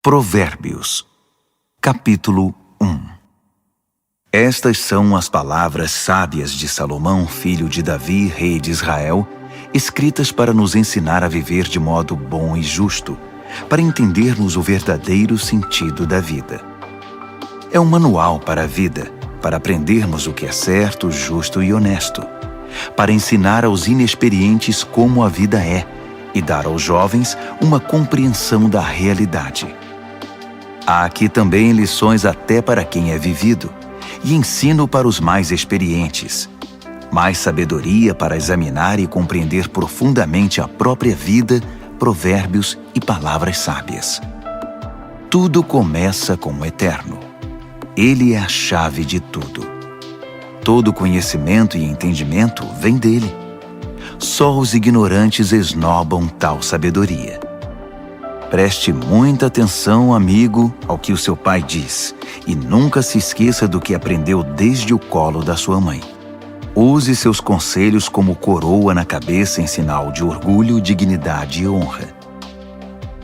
Provérbios, capítulo 1. Estas são as palavras sábias de Salomão, filho de Davi, rei de Israel, escritas para nos ensinar a viver de modo bom e justo, para entendermos o verdadeiro sentido da vida. É um manual para a vida, para aprendermos o que é certo, justo e honesto, para ensinar aos inexperientes como a vida é e dar aos jovens uma compreensão da realidade. Há aqui também lições até para quem é vivido, e ensino para os mais experientes. Mais sabedoria para examinar e compreender profundamente a própria vida, provérbios e palavras sábias. Tudo começa com o Eterno. Ele é a chave de tudo. Todo conhecimento e entendimento vem dele. Só os ignorantes esnobam tal sabedoria. Preste muita atenção, amigo, ao que o seu pai diz, e nunca se esqueça do que aprendeu desde o colo da sua mãe. Use seus conselhos como coroa na cabeça em sinal de orgulho, dignidade e honra.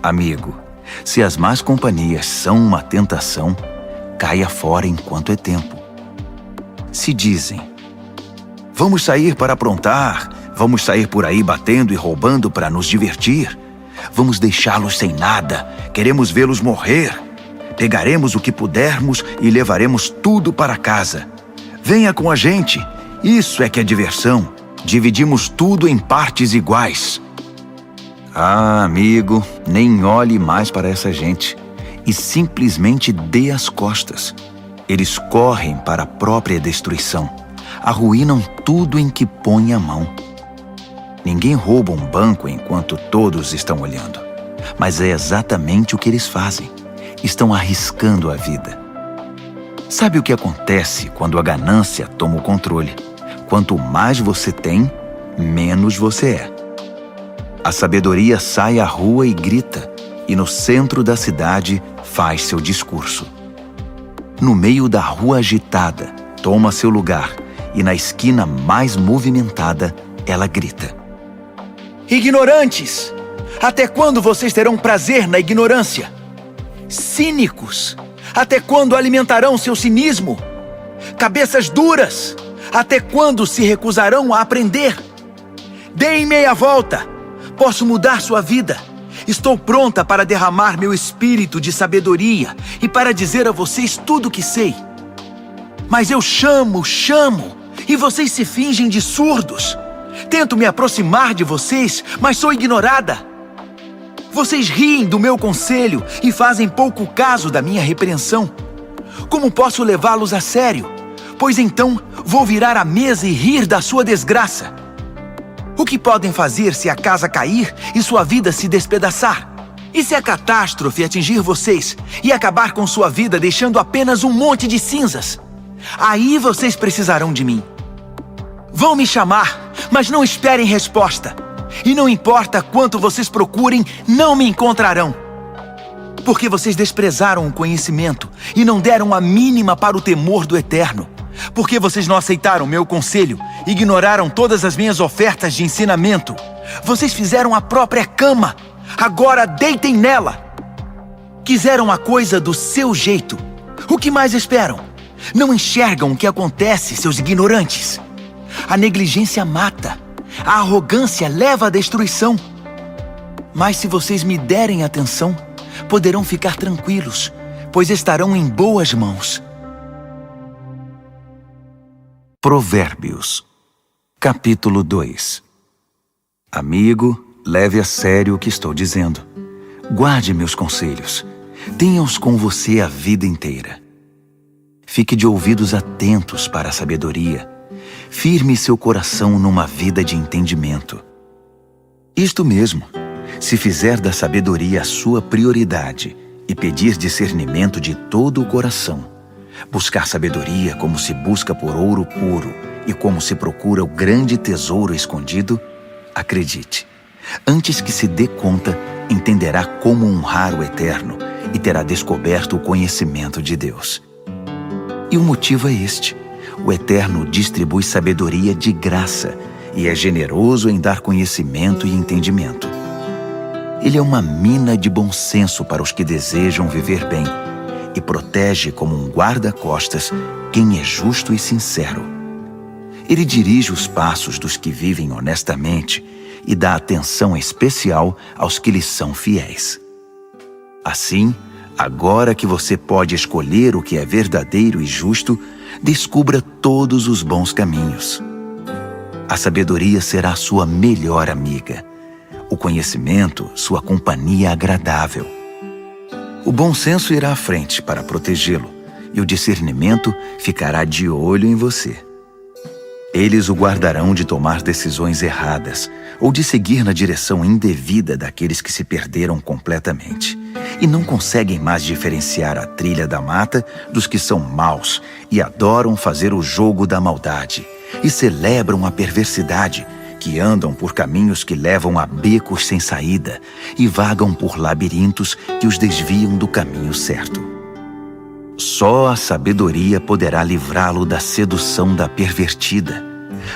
Amigo, se as más companhias são uma tentação, caia fora enquanto é tempo. Se dizem: vamos sair para aprontar, vamos sair por aí batendo e roubando para nos divertir, vamos deixá-los sem nada, queremos vê-los morrer. Pegaremos o que pudermos e levaremos tudo para casa. Venha com a gente, isso é que é diversão. Dividimos tudo em partes iguais. Ah, amigo, nem olhe mais para essa gente e simplesmente dê as costas. Eles correm para a própria destruição, arruinam tudo em que põem a mão. Ninguém rouba um banco enquanto todos estão olhando, mas é exatamente o que eles fazem. Estão arriscando a vida. Sabe o que acontece quando a ganância toma o controle? Quanto mais você tem, menos você é. A sabedoria sai à rua e grita, e no centro da cidade faz seu discurso. No meio da rua agitada, toma seu lugar, e na esquina mais movimentada, ela grita: ignorantes! Até quando vocês terão prazer na ignorância? Cínicos! Até quando alimentarão seu cinismo? Cabeças duras! Até quando se recusarão a aprender? Deem meia volta! Posso mudar sua vida! Estou pronta para derramar meu espírito de sabedoria e para dizer a vocês tudo o que sei. Mas eu chamo, e vocês se fingem de surdos. Tento me aproximar de vocês, mas sou ignorada. Vocês riem do meu conselho e fazem pouco caso da minha repreensão. Como posso levá-los a sério? Pois então vou virar a mesa e rir da sua desgraça. O que podem fazer se a casa cair e sua vida se despedaçar? E se a catástrofe atingir vocês e acabar com sua vida deixando apenas um monte de cinzas? Aí vocês precisarão de mim. Vão me chamar, mas não esperem resposta. E não importa quanto vocês procurem, não me encontrarão. Porque vocês desprezaram o conhecimento e não deram a mínima para o temor do Eterno. Porque vocês não aceitaram meu conselho, ignoraram todas as minhas ofertas de ensinamento. Vocês fizeram a própria cama, agora deitem nela. Quiseram a coisa do seu jeito. O que mais esperam? Não enxergam o que acontece, seus ignorantes. A negligência mata. A arrogância leva à destruição. Mas se vocês me derem atenção, poderão ficar tranquilos, pois estarão em boas mãos. Provérbios, capítulo 2. Amigo, leve a sério o que estou dizendo. Guarde meus conselhos. Tenha-os com você a vida inteira. Fique de ouvidos atentos para a sabedoria. Firme seu coração numa vida de entendimento. Isto mesmo, se fizer da sabedoria a sua prioridade e pedir discernimento de todo o coração, buscar sabedoria como se busca por ouro puro e como se procura o grande tesouro escondido, acredite, antes que se dê conta, entenderá como honrar o Eterno e terá descoberto o conhecimento de Deus. E o motivo é este: o Eterno distribui sabedoria de graça e é generoso em dar conhecimento e entendimento. Ele é uma mina de bom senso para os que desejam viver bem e protege como um guarda-costas quem é justo e sincero. Ele dirige os passos dos que vivem honestamente e dá atenção especial aos que lhes são fiéis. Assim, agora que você pode escolher o que é verdadeiro e justo, descubra todos os bons caminhos. A sabedoria será sua melhor amiga. O conhecimento, sua companhia agradável. O bom senso irá à frente para protegê-lo, e o discernimento ficará de olho em você. Eles o guardarão de tomar decisões erradas ou de seguir na direção indevida daqueles que se perderam completamente e não conseguem mais diferenciar a trilha da mata dos que são maus e adoram fazer o jogo da maldade e celebram a perversidade, que andam por caminhos que levam a becos sem saída e vagam por labirintos que os desviam do caminho certo. Só a sabedoria poderá livrá-lo da sedução da pervertida,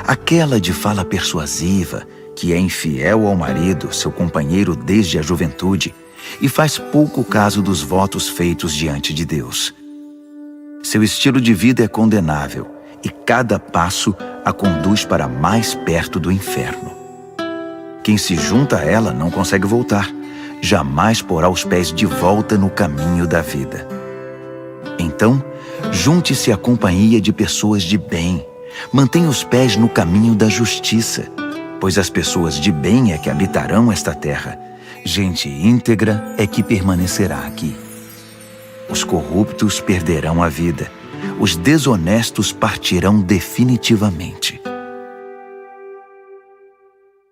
aquela de fala persuasiva, que é infiel ao marido, seu companheiro desde a juventude, e faz pouco caso dos votos feitos diante de Deus. Seu estilo de vida é condenável, e cada passo a conduz para mais perto do inferno. Quem se junta a ela não consegue voltar, jamais porá os pés de volta no caminho da vida. Então, junte-se à companhia de pessoas de bem, mantenha os pés no caminho da justiça, pois as pessoas de bem é que habitarão esta terra, gente íntegra é que permanecerá aqui. Os corruptos perderão a vida, os desonestos partirão definitivamente.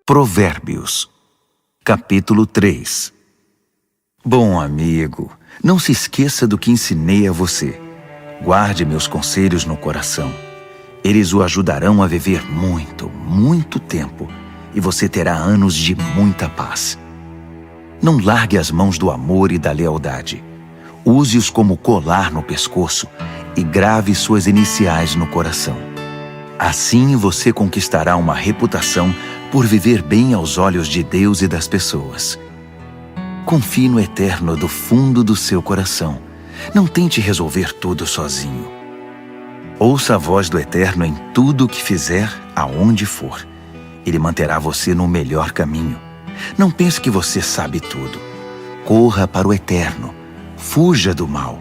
Provérbios, capítulo 3. Bom amigo, não se esqueça do que ensinei a você. Guarde meus conselhos no coração. Eles o ajudarão a viver muito, muito tempo, e você terá anos de muita paz. Não largue as mãos do amor e da lealdade. Use-os como colar no pescoço e grave suas iniciais no coração. Assim você conquistará uma reputação por viver bem aos olhos de Deus e das pessoas. Confie no Eterno do fundo do seu coração. Não tente resolver tudo sozinho. Ouça a voz do Eterno em tudo o que fizer, aonde for. Ele manterá você no melhor caminho. Não pense que você sabe tudo. Corra para o Eterno. Fuja do mal.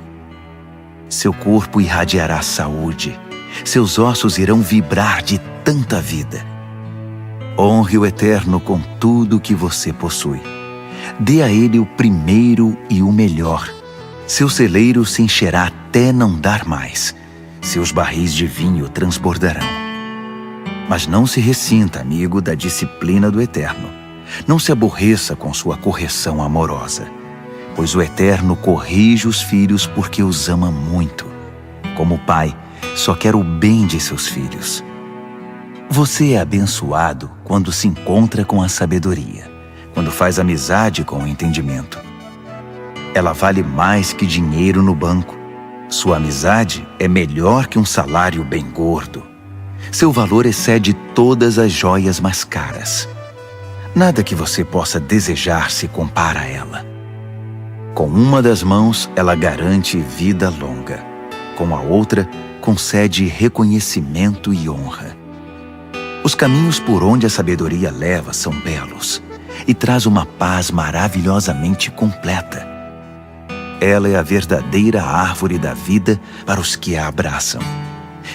Seu corpo irradiará saúde. Seus ossos irão vibrar de tanta vida. Honre o Eterno com tudo o que você possui. Dê a Ele o primeiro e o melhor. Seu celeiro se encherá até não dar mais. Seus barris de vinho transbordarão. Mas não se ressinta, amigo, da disciplina do Eterno. Não se aborreça com sua correção amorosa, pois o Eterno corrige os filhos porque os ama muito. Como pai, só quer o bem de seus filhos. Você é abençoado quando se encontra com a sabedoria, quando faz amizade com o entendimento. Ela vale mais que dinheiro no banco. Sua amizade é melhor que um salário bem gordo. Seu valor excede todas as joias mais caras. Nada que você possa desejar se compara a ela. Com uma das mãos, ela garante vida longa. Com a outra, concede reconhecimento e honra. Os caminhos por onde a sabedoria leva são belos e traz uma paz maravilhosamente completa. Ela é a verdadeira árvore da vida para os que a abraçam.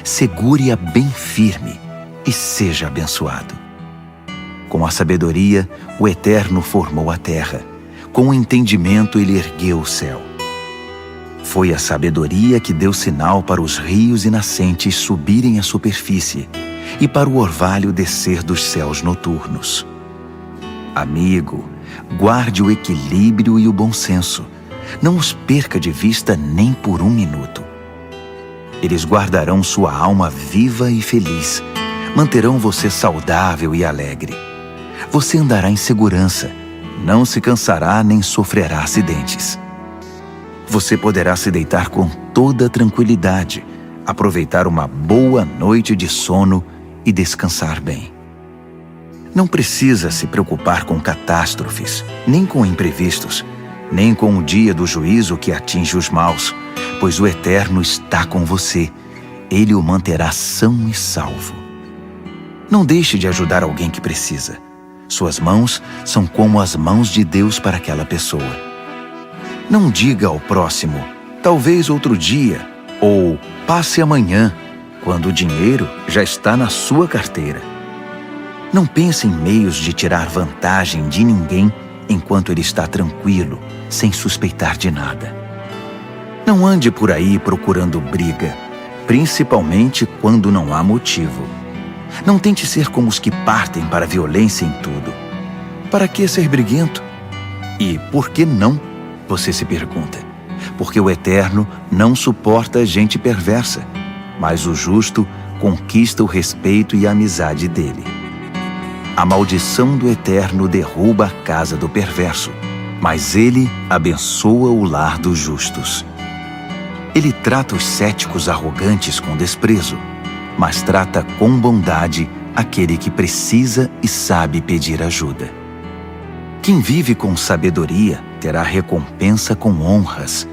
Segure-a bem firme e seja abençoado. Com a sabedoria, o Eterno formou a terra. Com o entendimento, ele ergueu o céu. Foi a sabedoria que deu sinal para os rios e nascentes subirem à superfície e para o orvalho descer dos céus noturnos. Amigo, guarde o equilíbrio e o bom senso. Não os perca de vista nem por um minuto. Eles guardarão sua alma viva e feliz. Manterão você saudável e alegre. Você andará em segurança. Não se cansará nem sofrerá acidentes. Você poderá se deitar com toda tranquilidade, aproveitar uma boa noite de sono e descansar bem. Não precisa se preocupar com catástrofes, nem com imprevistos, nem com o dia do juízo que atinge os maus, pois o Eterno está com você. Ele o manterá são e salvo. Não deixe de ajudar alguém que precisa. Suas mãos são como as mãos de Deus para aquela pessoa. Não diga ao próximo, talvez outro dia, ou passe amanhã, quando o dinheiro já está na sua carteira. Não pense em meios de tirar vantagem de ninguém enquanto ele está tranquilo, sem suspeitar de nada. Não ande por aí procurando briga, principalmente quando não há motivo. Não tente ser como os que partem para a violência em tudo. Para que ser briguento? E por que não? Você se pergunta. Porque o Eterno não suporta gente perversa, mas o justo conquista o respeito e a amizade dele. A maldição do Eterno derruba a casa do perverso, mas ele abençoa o lar dos justos. Ele trata os céticos arrogantes com desprezo, mas trata com bondade aquele que precisa e sabe pedir ajuda. Quem vive com sabedoria terá recompensa com honras.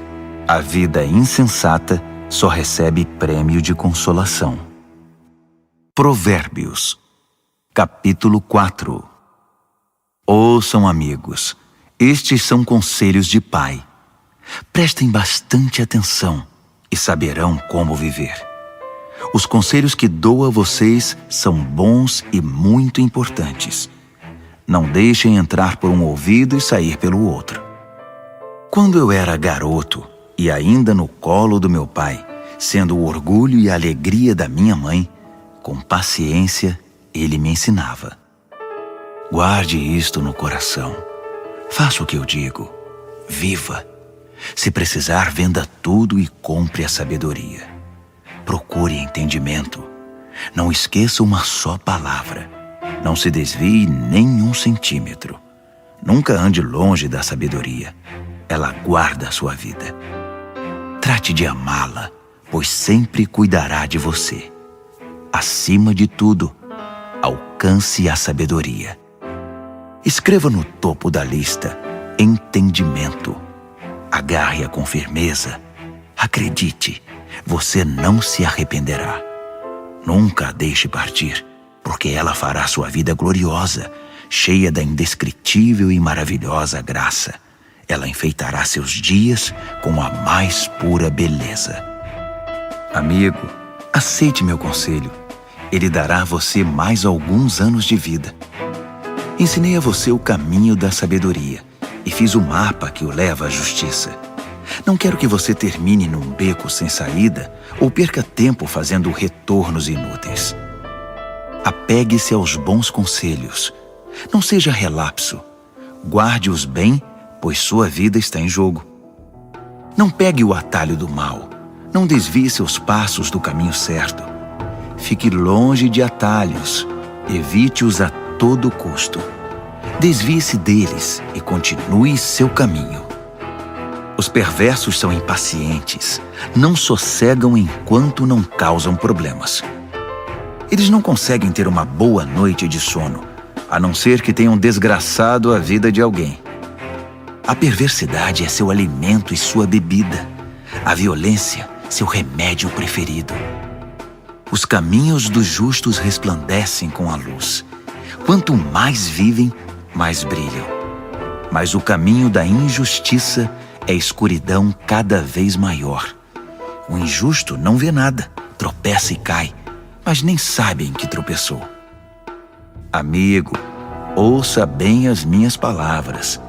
A vida insensata só recebe prêmio de consolação. Provérbios, capítulo 4. Ouçam, amigos, estes são conselhos de pai. Prestem bastante atenção e saberão como viver. Os conselhos que dou a vocês são bons e muito importantes. Não deixem entrar por um ouvido e sair pelo outro. Quando eu era garoto e ainda no colo do meu pai, sendo o orgulho e a alegria da minha mãe, com paciência ele me ensinava. Guarde isto no coração. Faça o que eu digo. Viva. Se precisar, venda tudo e compre a sabedoria. Procure entendimento. Não esqueça uma só palavra. Não se desvie nem um centímetro. Nunca ande longe da sabedoria. Ela guarda a sua vida. Trate de amá-la, pois sempre cuidará de você. Acima de tudo, alcance a sabedoria. Escreva no topo da lista entendimento. Agarre-a com firmeza. Acredite, você não se arrependerá. Nunca a deixe partir, porque ela fará sua vida gloriosa, cheia da indescritível e maravilhosa graça. Ela enfeitará seus dias com a mais pura beleza. Amigo, aceite meu conselho. Ele dará a você mais alguns anos de vida. Ensinei a você o caminho da sabedoria e fiz o mapa que o leva à justiça. Não quero que você termine num beco sem saída ou perca tempo fazendo retornos inúteis. Apegue-se aos bons conselhos. Não seja relapso. Guarde-os bem, pois sua vida está em jogo. Não pegue o atalho do mal. Não desvie seus passos do caminho certo. Fique longe de atalhos. Evite-os a todo custo. Desvie-se deles e continue seu caminho. Os perversos são impacientes, não sossegam enquanto não causam problemas. Eles não conseguem ter uma boa noite de sono, a não ser que tenham desgraçado a vida de alguém. A perversidade é seu alimento e sua bebida. A violência, seu remédio preferido. Os caminhos dos justos resplandecem com a luz. Quanto mais vivem, mais brilham. Mas o caminho da injustiça é escuridão cada vez maior. O injusto não vê nada, tropeça e cai, mas nem sabe em que tropeçou. Amigo, ouça bem as minhas palavras.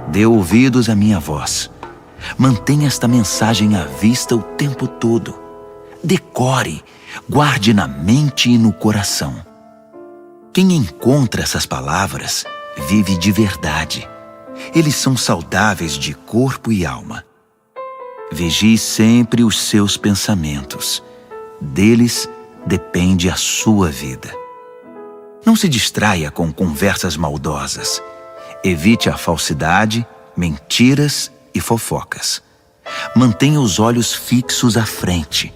Dê ouvidos à minha voz. Mantenha esta mensagem à vista o tempo todo. Decore, guarde na mente e no coração. Quem encontra essas palavras vive de verdade. Eles são saudáveis de corpo e alma. Vigie sempre os seus pensamentos. Deles depende a sua vida. Não se distraia com conversas maldosas. Evite a falsidade, mentiras e fofocas. Mantenha os olhos fixos à frente.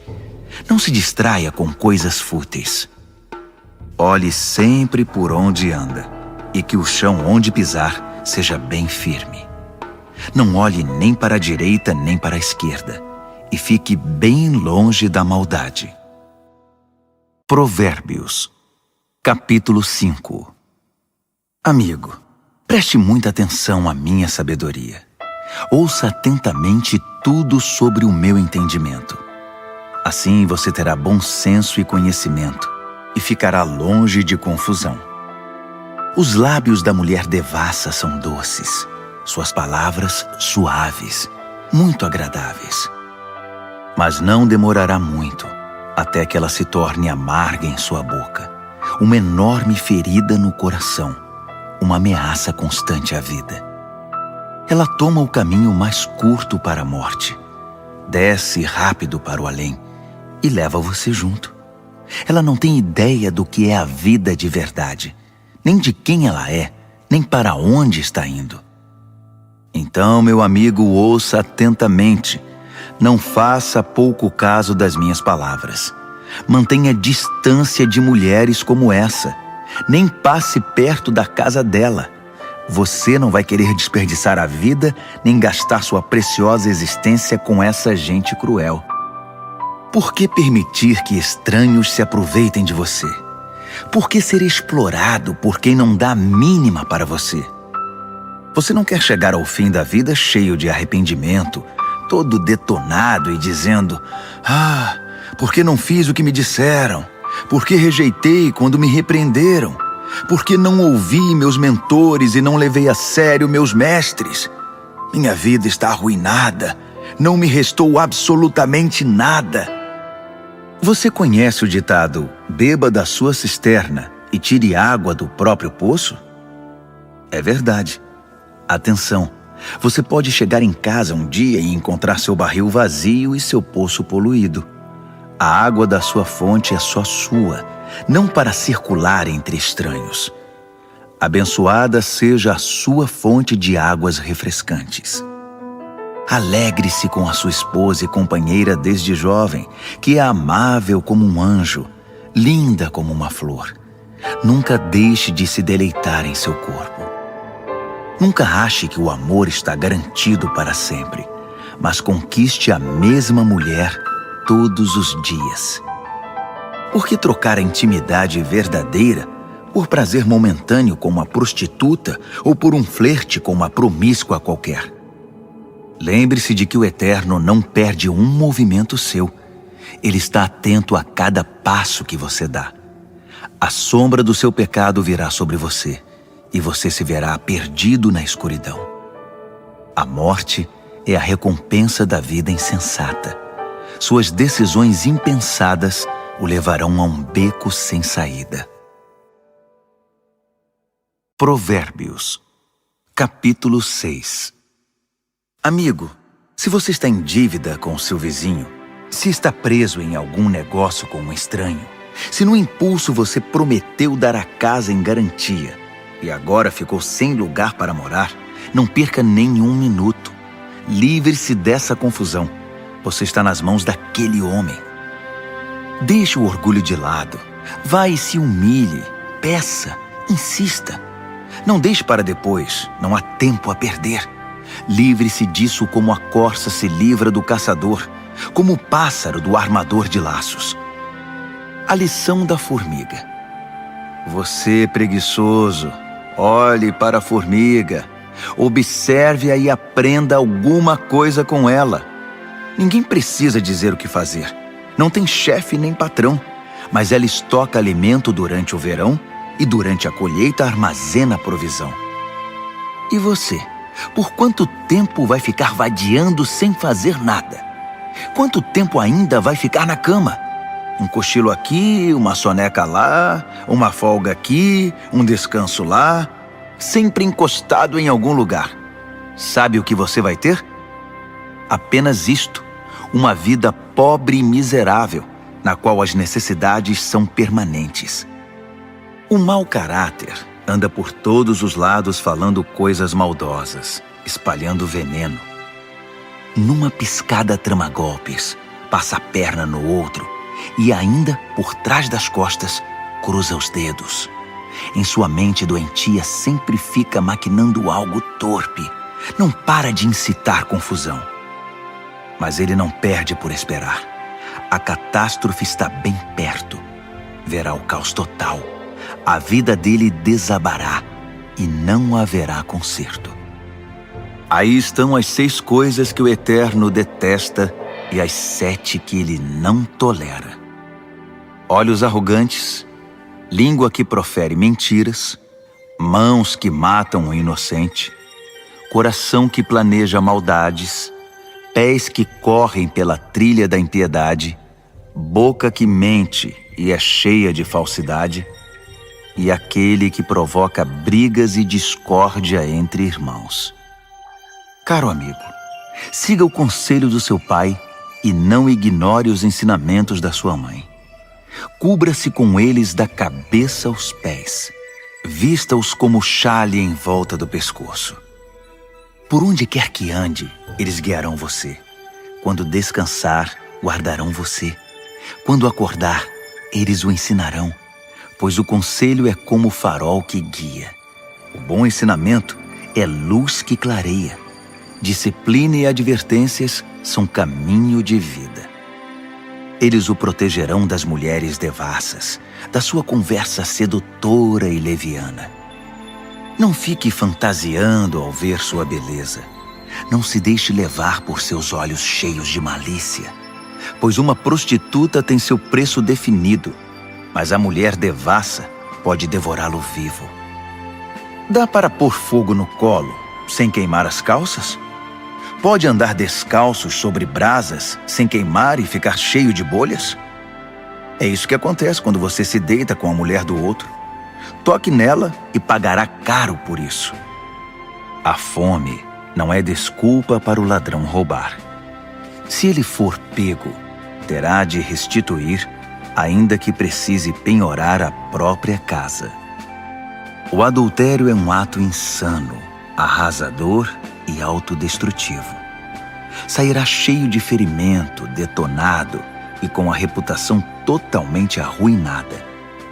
Não se distraia com coisas fúteis. Olhe sempre por onde anda. e que o chão onde pisar seja bem firme. Não olhe nem para a direita nem para a esquerda, e fique bem longe da maldade. Provérbios, capítulo 5. Amigo, preste muita atenção à minha sabedoria. Ouça atentamente tudo sobre o meu entendimento. Assim você terá bom senso e conhecimento, e ficará longe de confusão. Os lábios da mulher devassa são doces, suas palavras suaves, muito agradáveis. Mas não demorará muito, até que ela se torne amarga em sua boca, uma enorme ferida no coração, uma ameaça constante à vida. Ela toma o caminho mais curto para a morte, desce rápido para o além e leva você junto. Ela não tem ideia do que é a vida de verdade, nem de quem ela é, nem para onde está indo. Então, meu amigo, ouça atentamente. Não faça pouco caso das minhas palavras. Mantenha distância de mulheres como essa. Nem passe perto da casa dela. Você não vai querer desperdiçar a vida, nem gastar sua preciosa existência com essa gente cruel. Por que permitir que estranhos se aproveitem de você? Por que ser explorado por quem não dá a mínima para você? Você não quer chegar ao fim da vida cheio de arrependimento, todo detonado e dizendo: "Ah, por que não fiz o que me disseram? Por que rejeitei quando me repreenderam? Por que não ouvi meus mentores e não levei a sério meus mestres? Minha vida está arruinada. Não me restou absolutamente nada." Você conhece o ditado: "Beba da sua cisterna e tire água do próprio poço"? É verdade. Atenção, você pode chegar em casa um dia e encontrar seu barril vazio e seu poço poluído. A água da sua fonte é só sua, não para circular entre estranhos. Abençoada seja a sua fonte de águas refrescantes. Alegre-se com a sua esposa e companheira desde jovem, que é amável como um anjo, linda como uma flor. Nunca deixe de se deleitar em seu corpo. Nunca ache que o amor está garantido para sempre, mas conquiste a mesma mulher todos os dias. Por que trocar a intimidade verdadeira por prazer momentâneo com uma prostituta ou por um flerte com uma promíscua qualquer? Lembre-se de que o Eterno não perde um movimento seu. Ele está atento a cada passo que você dá. A sombra do seu pecado virá sobre você, e você se verá perdido na escuridão. A morte é a recompensa da vida insensata. Suas decisões impensadas o levarão a um beco sem saída. Provérbios, capítulo 6. Amigo, se você está em dívida com o seu vizinho, se está preso em algum negócio com um estranho, se no impulso você prometeu dar a casa em garantia e agora ficou sem lugar para morar, não perca nenhum minuto. Livre-se dessa confusão. Você está nas mãos daquele homem. Deixe o orgulho de lado. Vá e se humilhe. Peça. Insista. Não deixe para depois. Não há tempo a perder. Livre-se disso como a corça se livra do caçador, como o pássaro do armador de laços. A lição da formiga. Você, preguiçoso, olhe para a formiga. Observe-a e aprenda alguma coisa com ela. Ninguém precisa dizer o que fazer. Não tem chefe nem patrão, mas ela estoca alimento durante o verão e durante a colheita armazena a provisão. E você? Por quanto tempo vai ficar vadiando sem fazer nada? Quanto tempo ainda vai ficar na cama? Um cochilo aqui, uma soneca lá, uma folga aqui, um descanso lá, sempre encostado em algum lugar. Sabe o que você vai ter? Apenas isto, uma vida pobre e miserável, na qual as necessidades são permanentes. O mau caráter anda por todos os lados falando coisas maldosas, espalhando veneno. Numa piscada trama golpes, passa a perna no outro e ainda, por trás das costas, cruza os dedos. Em sua mente doentia sempre fica maquinando algo torpe. Não para de incitar confusão. Mas ele não perde por esperar. A catástrofe está bem perto. Verá o caos total. A vida dele desabará e não haverá conserto. Aí estão as 6 coisas que o Eterno detesta e as 7 que ele não tolera: olhos arrogantes, língua que profere mentiras, mãos que matam o inocente, coração que planeja maldades, pés que correm pela trilha da impiedade, boca que mente e é cheia de falsidade, e aquele que provoca brigas e discórdia entre irmãos. Caro amigo, siga o conselho do seu pai e não ignore os ensinamentos da sua mãe. Cubra-se com eles da cabeça aos pés. Vista-os como xale em volta do pescoço. Por onde quer que ande, eles guiarão você. Quando descansar, guardarão você. Quando acordar, eles o ensinarão, pois o conselho é como o farol que guia. O bom ensinamento é luz que clareia. Disciplina e advertências são caminho de vida. Eles o protegerão das mulheres devassas, da sua conversa sedutora e leviana. Não fique fantasiando ao ver sua beleza. Não se deixe levar por seus olhos cheios de malícia, pois uma prostituta tem seu preço definido, mas a mulher devassa pode devorá-lo vivo. Dá para pôr fogo no colo sem queimar as calças? Pode andar descalços sobre brasas sem queimar e ficar cheio de bolhas? É isso que acontece quando você se deita com a mulher do outro. Toque nela e pagará caro por isso. A fome não é desculpa para o ladrão roubar. Se ele for pego, terá de restituir, ainda que precise penhorar a própria casa. O adultério é um ato insano, arrasador e autodestrutivo. Sairá cheio de ferimento, detonado e com a reputação totalmente arruinada,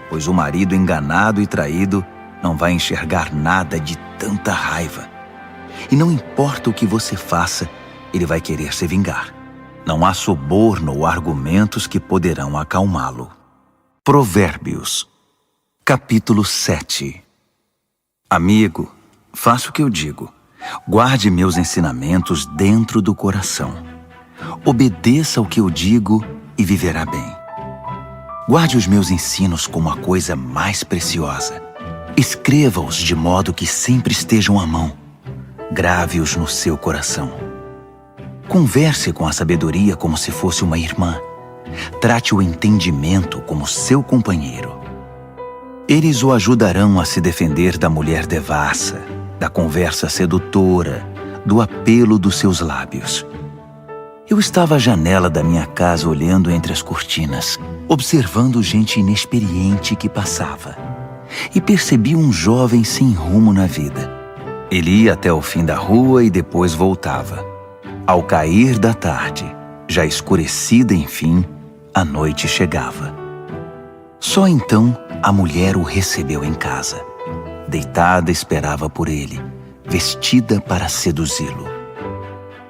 pois o marido enganado e traído não vai enxergar nada de tanta raiva. E não importa o que você faça, ele vai querer se vingar. Não há suborno ou argumentos que poderão acalmá-lo. Provérbios, capítulo 7. Amigo, faça o que eu digo. Guarde meus ensinamentos dentro do coração. Obedeça ao que eu digo e viverá bem. Guarde os meus ensinos como a coisa mais preciosa. Escreva-os de modo que sempre estejam à mão. Grave-os no seu coração. Converse com a sabedoria como se fosse uma irmã. Trate o entendimento como seu companheiro. Eles o ajudarão a se defender da mulher devassa, da conversa sedutora, do apelo dos seus lábios. Eu estava à janela da minha casa olhando entre as cortinas, observando gente inexperiente que passava. E percebi um jovem sem rumo na vida. Ele ia até o fim da rua e depois voltava. Ao cair da tarde, já escurecida enfim, a noite chegava. Só então a mulher o recebeu em casa. Deitada esperava por ele, vestida para seduzi-lo.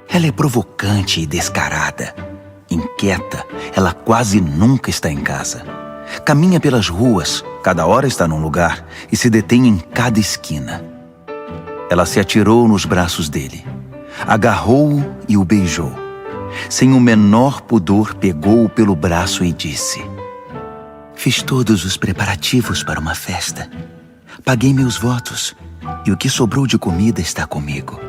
Ela é provocante e descarada. Inquieta, ela quase nunca está em casa. Caminha pelas ruas, cada hora está num lugar e se detém em cada esquina. Ela se atirou nos braços dele, agarrou-o e o beijou. Sem o menor pudor, pegou-o pelo braço e disse: "Fiz todos os preparativos para uma festa. Paguei meus votos e o que sobrou de comida está comigo.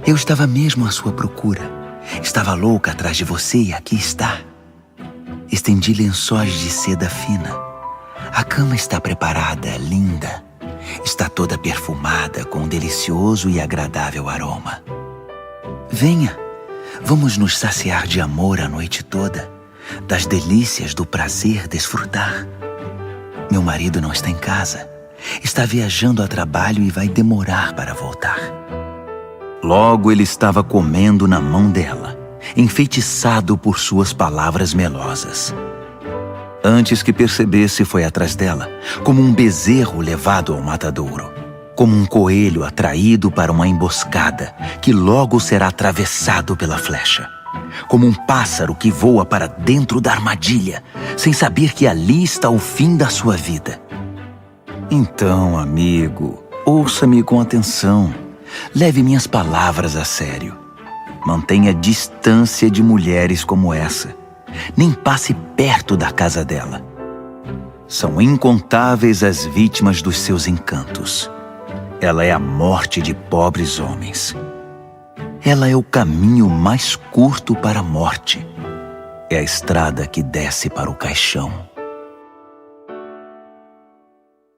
Eu estava mesmo à sua procura. Estava louca atrás de você e aqui está. Estendi lençóis de seda fina. A cama está preparada, linda. Está toda perfumada com um delicioso e agradável aroma. Venha, vamos nos saciar de amor a noite toda, das delícias do prazer desfrutar. Meu marido não está em casa. Está viajando a trabalho e vai demorar para voltar." Logo ele estava comendo na mão dela, enfeitiçado por suas palavras melosas. Antes que percebesse, foi atrás dela, como um bezerro levado ao matadouro, como um coelho atraído para uma emboscada, que logo será atravessado pela flecha, como um pássaro que voa para dentro da armadilha, sem saber que ali está o fim da sua vida. Então, amigo, ouça-me com atenção. Leve minhas palavras a sério. Mantenha distância de mulheres como essa. Nem passe perto da casa dela. São incontáveis as vítimas dos seus encantos. Ela é a morte de pobres homens. Ela é o caminho mais curto para a morte. É a estrada que desce para o caixão.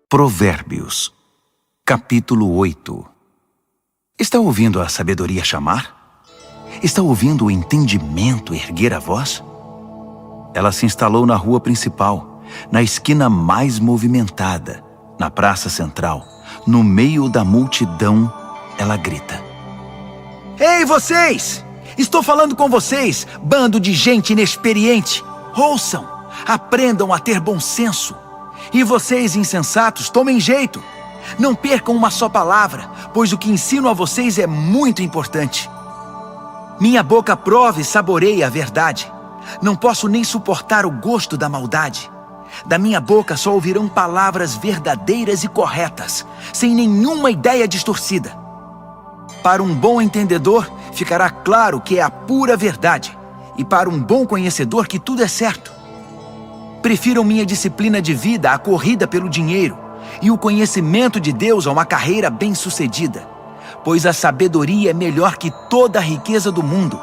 Provérbios, capítulo 8. Está ouvindo a sabedoria chamar? Está ouvindo o entendimento erguer a voz? Ela se instalou na rua principal, na esquina mais movimentada, na praça central, no meio da multidão, ela grita: Ei, vocês! Estou falando com vocês, bando de gente inexperiente! Ouçam! Aprendam a ter bom senso! E vocês, insensatos, tomem jeito! Não percam uma só palavra, pois o que ensino a vocês é muito importante. Minha boca prova e saboreia a verdade. Não posso nem suportar o gosto da maldade. Da minha boca só ouvirão palavras verdadeiras e corretas, sem nenhuma ideia distorcida. Para um bom entendedor, ficará claro que é a pura verdade, e para um bom conhecedor que tudo é certo. Prefiram minha disciplina de vida à corrida pelo dinheiro, e o conhecimento de Deus a uma carreira bem-sucedida, pois a sabedoria é melhor que toda a riqueza do mundo.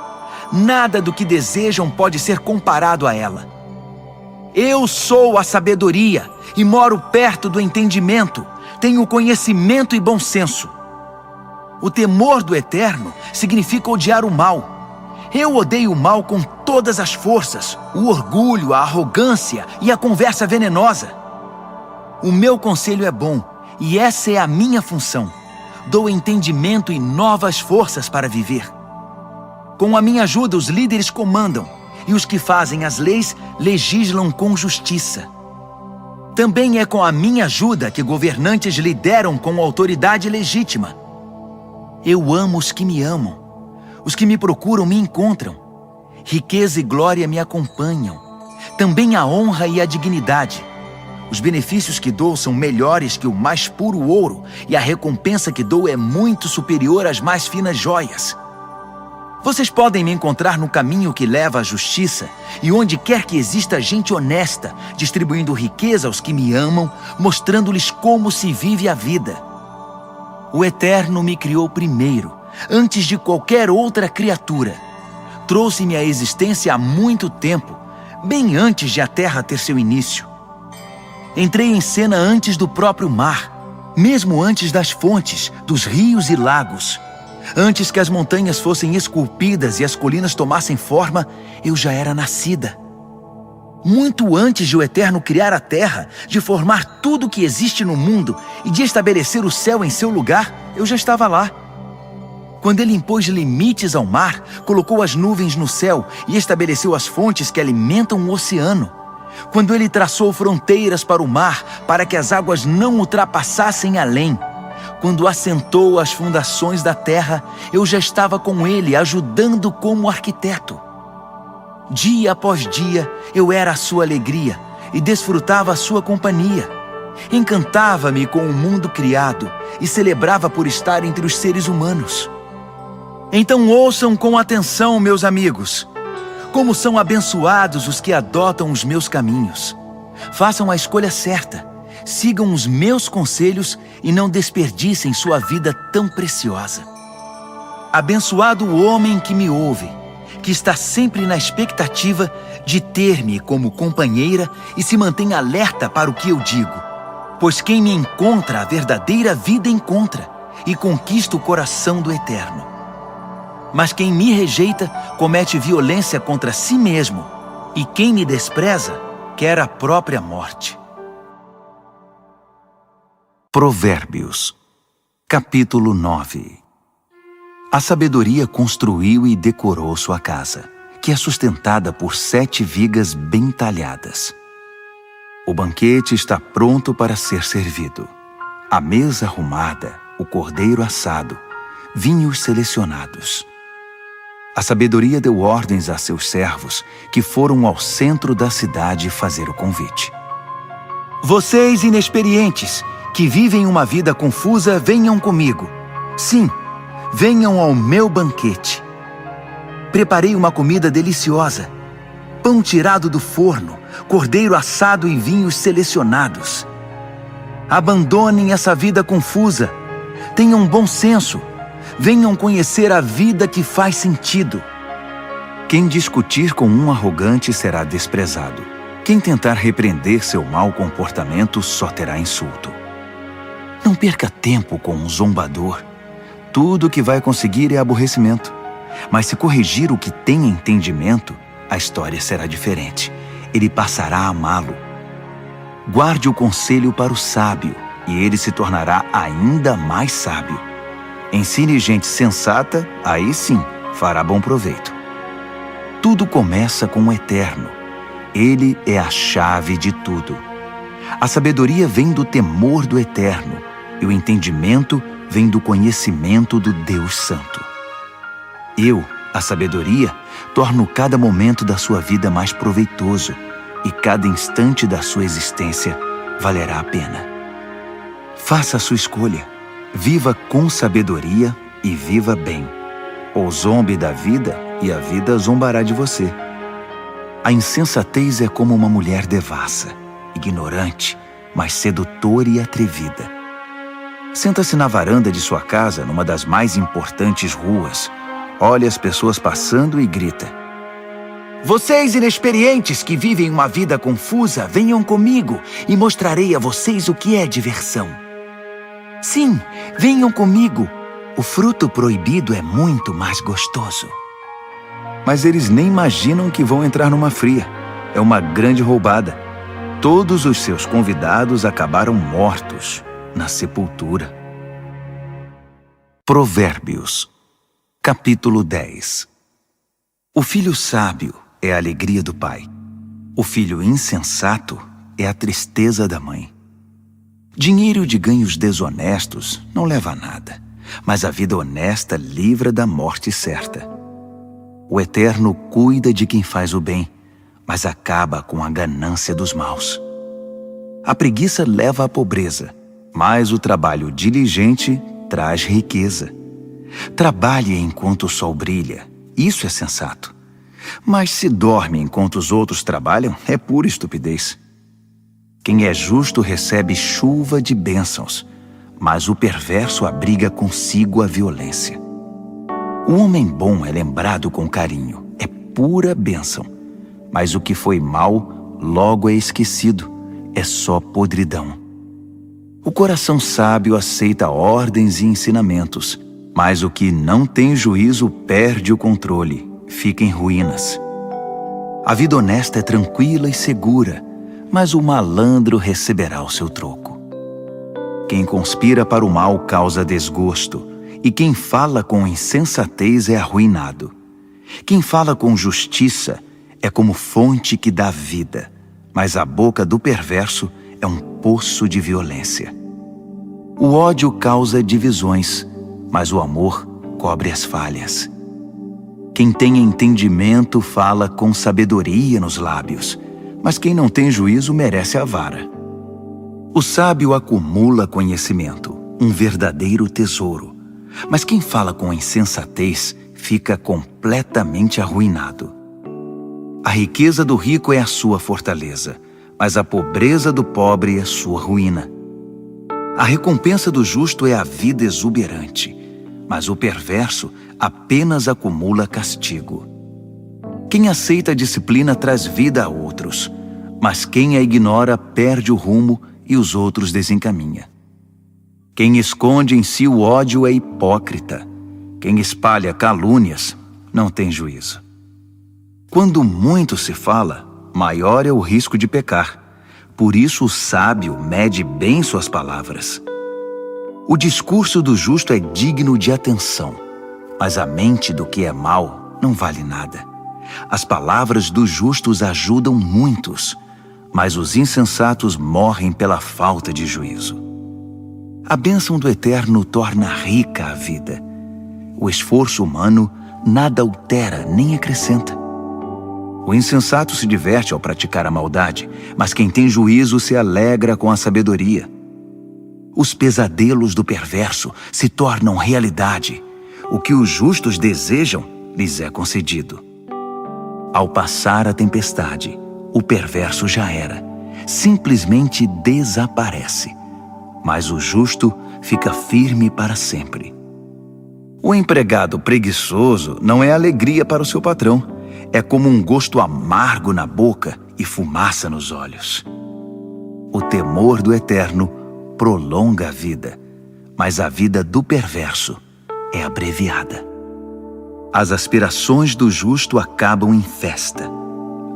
Nada do que desejam pode ser comparado a ela. Eu sou a sabedoria e moro perto do entendimento. Tenho conhecimento e bom senso. O temor do Eterno significa odiar o mal. Eu odeio o mal com todas as forças, o orgulho, a arrogância e a conversa venenosa. O meu conselho é bom e essa é a minha função. Dou entendimento e novas forças para viver. Com a minha ajuda, os líderes comandam, e os que fazem as leis legislam com justiça. Também é com a minha ajuda que governantes lideram com autoridade legítima. Eu amo os que me amam. Os que me procuram me encontram. Riqueza e glória me acompanham. Também a honra e a dignidade. Os benefícios que dou são melhores que o mais puro ouro, e a recompensa que dou é muito superior às mais finas joias. Vocês podem me encontrar no caminho que leva à justiça e onde quer que exista gente honesta, distribuindo riqueza aos que me amam, mostrando-lhes como se vive a vida. O Eterno me criou primeiro, antes de qualquer outra criatura. Trouxe-me à existência há muito tempo, bem antes de a terra ter seu início. Entrei em cena antes do próprio mar, mesmo antes das fontes, dos rios e lagos. Antes que as montanhas fossem esculpidas e as colinas tomassem forma, eu já era nascida. Muito antes de o Eterno criar a terra, de formar tudo o que existe no mundo e de estabelecer o céu em seu lugar, eu já estava lá. Quando ele impôs limites ao mar, colocou as nuvens no céu e estabeleceu as fontes que alimentam o oceano. Quando ele traçou fronteiras para o mar, para que as águas não ultrapassassem além. Quando assentou as fundações da terra, eu já estava com ele, ajudando como arquiteto. Dia após dia, eu era a sua alegria e desfrutava a sua companhia. Encantava-me com o mundo criado e celebrava por estar entre os seres humanos. Então ouçam com atenção, meus amigos. Como são abençoados os que adotam os meus caminhos. Façam a escolha certa. Sigam os meus conselhos e não desperdicem sua vida tão preciosa. Abençoado o homem que me ouve, que está sempre na expectativa de ter-me como companheira e se mantém alerta para o que eu digo. Pois quem me encontra, a verdadeira vida encontra e conquista o coração do Eterno. Mas quem me rejeita, comete violência contra si mesmo, e quem me despreza, quer a própria morte. Provérbios, capítulo 9. A sabedoria construiu e decorou sua casa, que é sustentada por 7 vigas bem talhadas. O banquete está pronto para ser servido. A mesa arrumada, o cordeiro assado, vinhos selecionados. A sabedoria deu ordens a seus servos, que foram ao centro da cidade fazer o convite. Vocês inexperientes, que vivem uma vida confusa, venham comigo. Sim, venham ao meu banquete. Preparei uma comida deliciosa. Pão tirado do forno, cordeiro assado e vinhos selecionados. Abandonem essa vida confusa. Tenham bom senso. Venham conhecer a vida que faz sentido. Quem discutir com um arrogante será desprezado. Quem tentar repreender seu mau comportamento só terá insulto. Não perca tempo com um zombador. Tudo o que vai conseguir é aborrecimento. Mas se corrigir o que tem entendimento, a história será diferente. Ele passará a amá-lo. Guarde o conselho para o sábio, e ele se tornará ainda mais sábio. Ensine gente sensata, aí sim fará bom proveito. Tudo começa com o Eterno. Ele é a chave de tudo. A sabedoria vem do temor do Eterno, e o entendimento vem do conhecimento do Deus Santo. Eu, a sabedoria, torno cada momento da sua vida mais proveitoso, e cada instante da sua existência valerá a pena. Faça a sua escolha. Viva com sabedoria e viva bem. Ou zombe da vida e a vida zombará de você. A insensatez é como uma mulher devassa, ignorante, mas sedutora e atrevida. Senta-se na varanda de sua casa, numa das mais importantes ruas, olha as pessoas passando e grita: Vocês inexperientes que vivem uma vida confusa, venham comigo e mostrarei a vocês o que é diversão. Sim, venham comigo. O fruto proibido é muito mais gostoso. Mas eles nem imaginam que vão entrar numa fria. É uma grande roubada. Todos os seus convidados acabaram mortos na sepultura. Provérbios, capítulo 10. O filho sábio é a alegria do pai. O filho insensato é a tristeza da mãe. Dinheiro de ganhos desonestos não leva a nada, mas a vida honesta livra da morte certa. O Eterno cuida de quem faz o bem, mas acaba com a ganância dos maus. A preguiça leva à pobreza, mas o trabalho diligente traz riqueza. Trabalhe enquanto o sol brilha, isso é sensato. Mas se dorme enquanto os outros trabalham, é pura estupidez. Quem é justo recebe chuva de bênçãos, mas o perverso abriga consigo a violência. O homem bom é lembrado com carinho, é pura bênção, mas o que foi mal logo é esquecido, é só podridão. O coração sábio aceita ordens e ensinamentos, mas o que não tem juízo perde o controle, fica em ruínas. A vida honesta é tranquila e segura, mas o malandro receberá o seu troco. Quem conspira para o mal causa desgosto, e quem fala com insensatez é arruinado. Quem fala com justiça é como fonte que dá vida, mas a boca do perverso é um poço de violência. O ódio causa divisões, mas o amor cobre as falhas. Quem tem entendimento fala com sabedoria nos lábios, mas quem não tem juízo merece a vara. O sábio acumula conhecimento, um verdadeiro tesouro, mas quem fala com insensatez fica completamente arruinado. A riqueza do rico é a sua fortaleza, mas a pobreza do pobre é sua ruína. A recompensa do justo é a vida exuberante, mas o perverso apenas acumula castigo. Quem aceita a disciplina traz vida a outros, mas quem a ignora perde o rumo e os outros desencaminha. Quem esconde em si o ódio é hipócrita. Quem espalha calúnias não tem juízo. Quando muito se fala, maior é o risco de pecar. Por isso o sábio mede bem suas palavras. O discurso do justo é digno de atenção, mas a mente do que é mau não vale nada. As palavras dos justos ajudam muitos, mas os insensatos morrem pela falta de juízo. A bênção do Eterno torna rica a vida. O esforço humano nada altera nem acrescenta. O insensato se diverte ao praticar a maldade, mas quem tem juízo se alegra com a sabedoria. Os pesadelos do perverso se tornam realidade. O que os justos desejam lhes é concedido. Ao passar a tempestade, o perverso já era. Simplesmente desaparece. Mas o justo fica firme para sempre. O empregado preguiçoso não é alegria para o seu patrão. É como um gosto amargo na boca e fumaça nos olhos. O temor do Eterno prolonga a vida, mas a vida do perverso é abreviada. As aspirações do justo acabam em festa.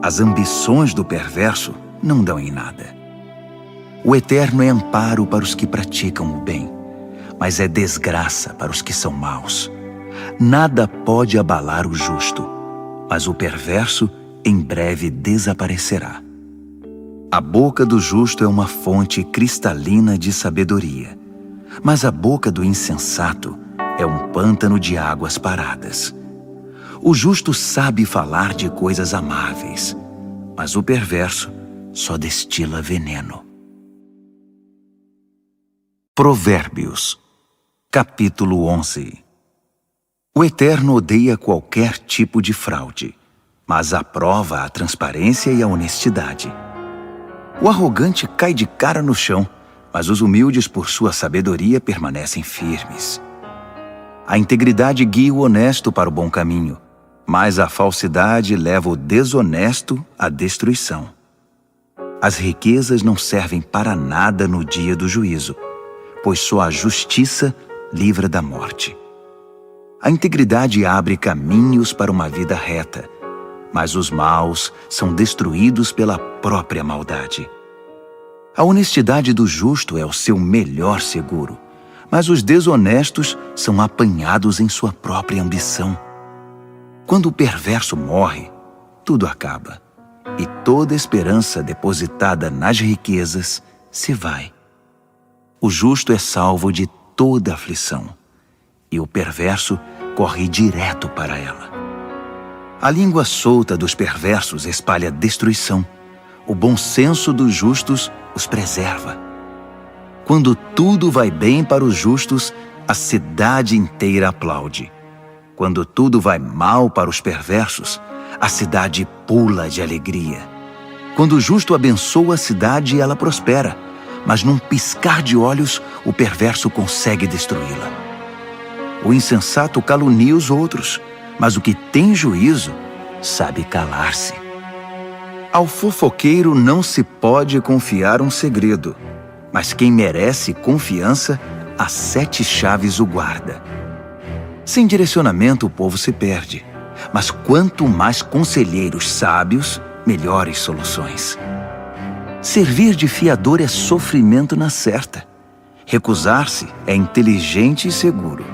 As ambições do perverso não dão em nada. O Eterno é amparo para os que praticam o bem, mas é desgraça para os que são maus. Nada pode abalar o justo, mas o perverso em breve desaparecerá. A boca do justo é uma fonte cristalina de sabedoria, mas a boca do insensato é um pântano de águas paradas. O justo sabe falar de coisas amáveis, mas o perverso só destila veneno. Provérbios, capítulo 11. O Eterno odeia qualquer tipo de fraude, mas aprova a transparência e a honestidade. O arrogante cai de cara no chão, mas os humildes, por sua sabedoria, permanecem firmes. A integridade guia o honesto para o bom caminho, mas a falsidade leva o desonesto à destruição. As riquezas não servem para nada no dia do juízo, pois só a justiça livra da morte. A integridade abre caminhos para uma vida reta, mas os maus são destruídos pela própria maldade. A honestidade do justo é o seu melhor seguro, mas os desonestos são apanhados em sua própria ambição. Quando o perverso morre, tudo acaba, e toda esperança depositada nas riquezas se vai. O justo é salvo de toda aflição, e o perverso corre direto para ela. A língua solta dos perversos espalha destruição. O bom senso dos justos os preserva. Quando tudo vai bem para os justos, a cidade inteira aplaude. Quando tudo vai mal para os perversos, a cidade pula de alegria. Quando o justo abençoa a cidade, ela prospera, mas num piscar de olhos, o perverso consegue destruí-la. O insensato calunia os outros, mas o que tem juízo sabe calar-se. Ao fofoqueiro não se pode confiar um segredo, mas quem merece confiança, as 7 chaves o guarda. Sem direcionamento o povo se perde, mas quanto mais conselheiros sábios, melhores soluções. Servir de fiador é sofrimento na certa. Recusar-se é inteligente e seguro.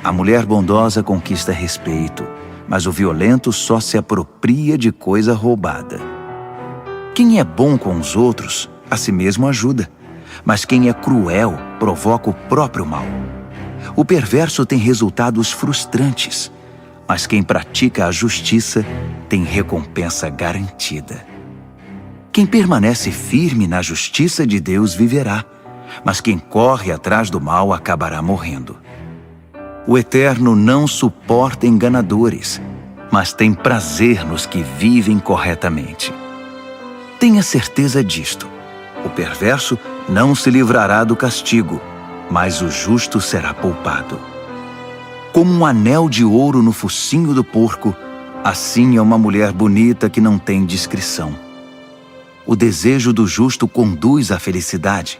A mulher bondosa conquista respeito, mas o violento só se apropria de coisa roubada. Quem é bom com os outros, a si mesmo ajuda, mas quem é cruel provoca o próprio mal. O perverso tem resultados frustrantes, mas quem pratica a justiça tem recompensa garantida. Quem permanece firme na justiça de Deus viverá, mas quem corre atrás do mal acabará morrendo. O Eterno não suporta enganadores, mas tem prazer nos que vivem corretamente. Tenha certeza disto: o perverso não se livrará do castigo, mas o justo será poupado. Como um anel de ouro no focinho do porco, assim é uma mulher bonita que não tem discrição. O desejo do justo conduz à felicidade,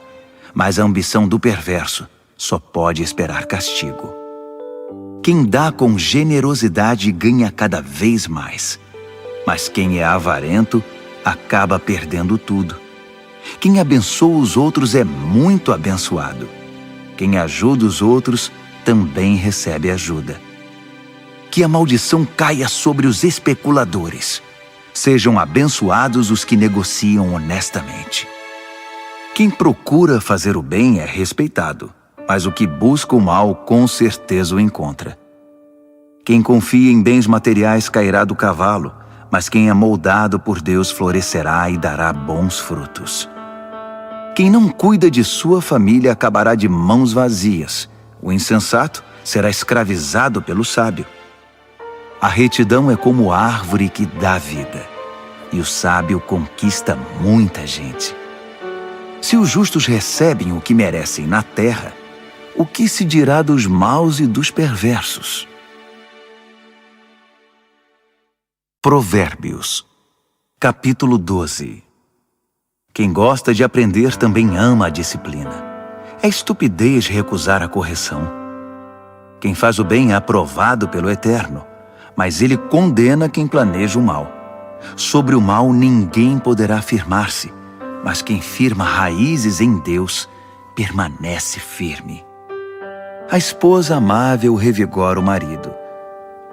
mas a ambição do perverso só pode esperar castigo. Quem dá com generosidade ganha cada vez mais, mas quem é avarento acaba perdendo tudo. Quem abençoa os outros é muito abençoado. Quem ajuda os outros também recebe ajuda. Que a maldição caia sobre os especuladores, Sejam abençoados os que negociam honestamente. Quem procura fazer o bem é respeitado, mas o que busca o mal com certeza o encontra. Quem confia em bens materiais cairá do cavalo, mas quem é moldado por Deus florescerá e dará bons frutos. Quem não cuida de sua família acabará de mãos vazias. O insensato será escravizado pelo sábio. A retidão é como árvore que dá vida, e o sábio conquista muita gente. Se os justos recebem o que merecem na terra, o que se dirá dos maus e dos perversos? Provérbios, capítulo 12. Quem gosta de aprender também ama a disciplina. É estupidez recusar a correção. Quem faz o bem é aprovado pelo Eterno, mas ele condena quem planeja o mal. Sobre o mal ninguém poderá afirmar-se, mas quem firma raízes em Deus permanece firme. A esposa amável revigora o marido,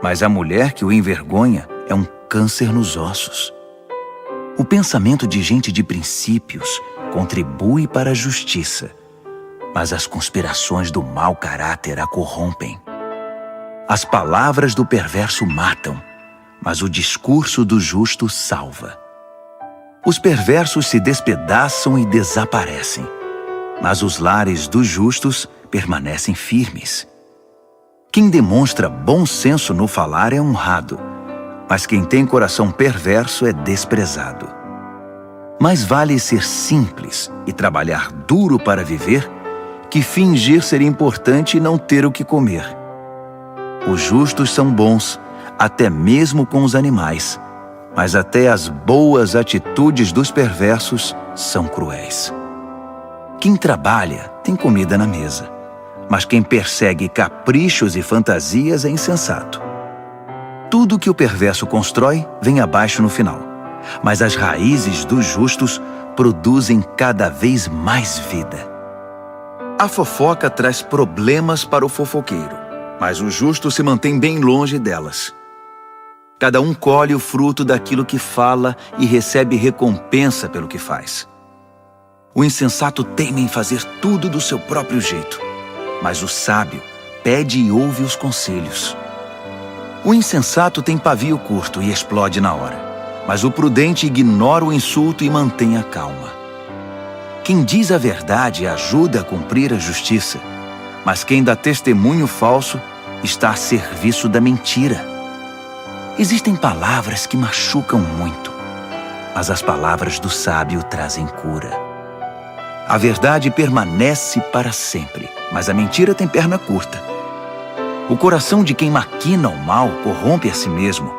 mas a mulher que o envergonha é um câncer nos ossos. O pensamento de gente de princípios contribui para a justiça, mas as conspirações do mau caráter a corrompem. As palavras do perverso matam, mas o discurso do justo salva. Os perversos se despedaçam e desaparecem, mas os lares dos justos permanecem firmes. Quem demonstra bom senso no falar é honrado, mas quem tem coração perverso é desprezado. Mais vale ser simples e trabalhar duro para viver que fingir ser importante e não ter o que comer. Os justos são bons, até mesmo com os animais, mas até as boas atitudes dos perversos são cruéis. Quem trabalha tem comida na mesa, mas quem persegue caprichos e fantasias é insensato. Tudo que o perverso constrói vem abaixo no final, mas as raízes dos justos produzem cada vez mais vida. A fofoca traz problemas para o fofoqueiro, mas o justo se mantém bem longe delas. Cada um colhe o fruto daquilo que fala e recebe recompensa pelo que faz. O insensato teima em fazer tudo do seu próprio jeito, mas o sábio pede e ouve os conselhos. O insensato tem pavio curto e explode na hora, mas o prudente ignora o insulto e mantém a calma. Quem diz a verdade ajuda a cumprir a justiça, mas quem dá testemunho falso está a serviço da mentira. Existem palavras que machucam muito, mas as palavras do sábio trazem cura. A verdade permanece para sempre, mas a mentira tem perna curta. O coração de quem maquina o mal corrompe a si mesmo,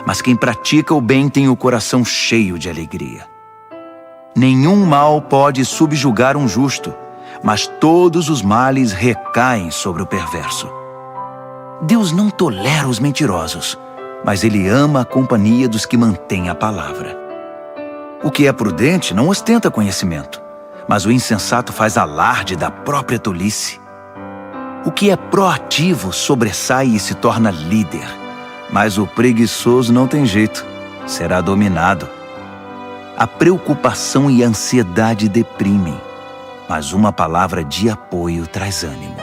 mas quem pratica o bem tem o coração cheio de alegria. Nenhum mal pode subjugar um justo, mas todos os males recaem sobre o perverso. Deus não tolera os mentirosos, mas Ele ama a companhia dos que mantêm a palavra. O que é prudente não ostenta conhecimento, mas o insensato faz alarde da própria tolice. O que é proativo sobressai e se torna líder, mas o preguiçoso não tem jeito, será dominado. A preocupação e a ansiedade deprimem, mas uma palavra de apoio traz ânimo.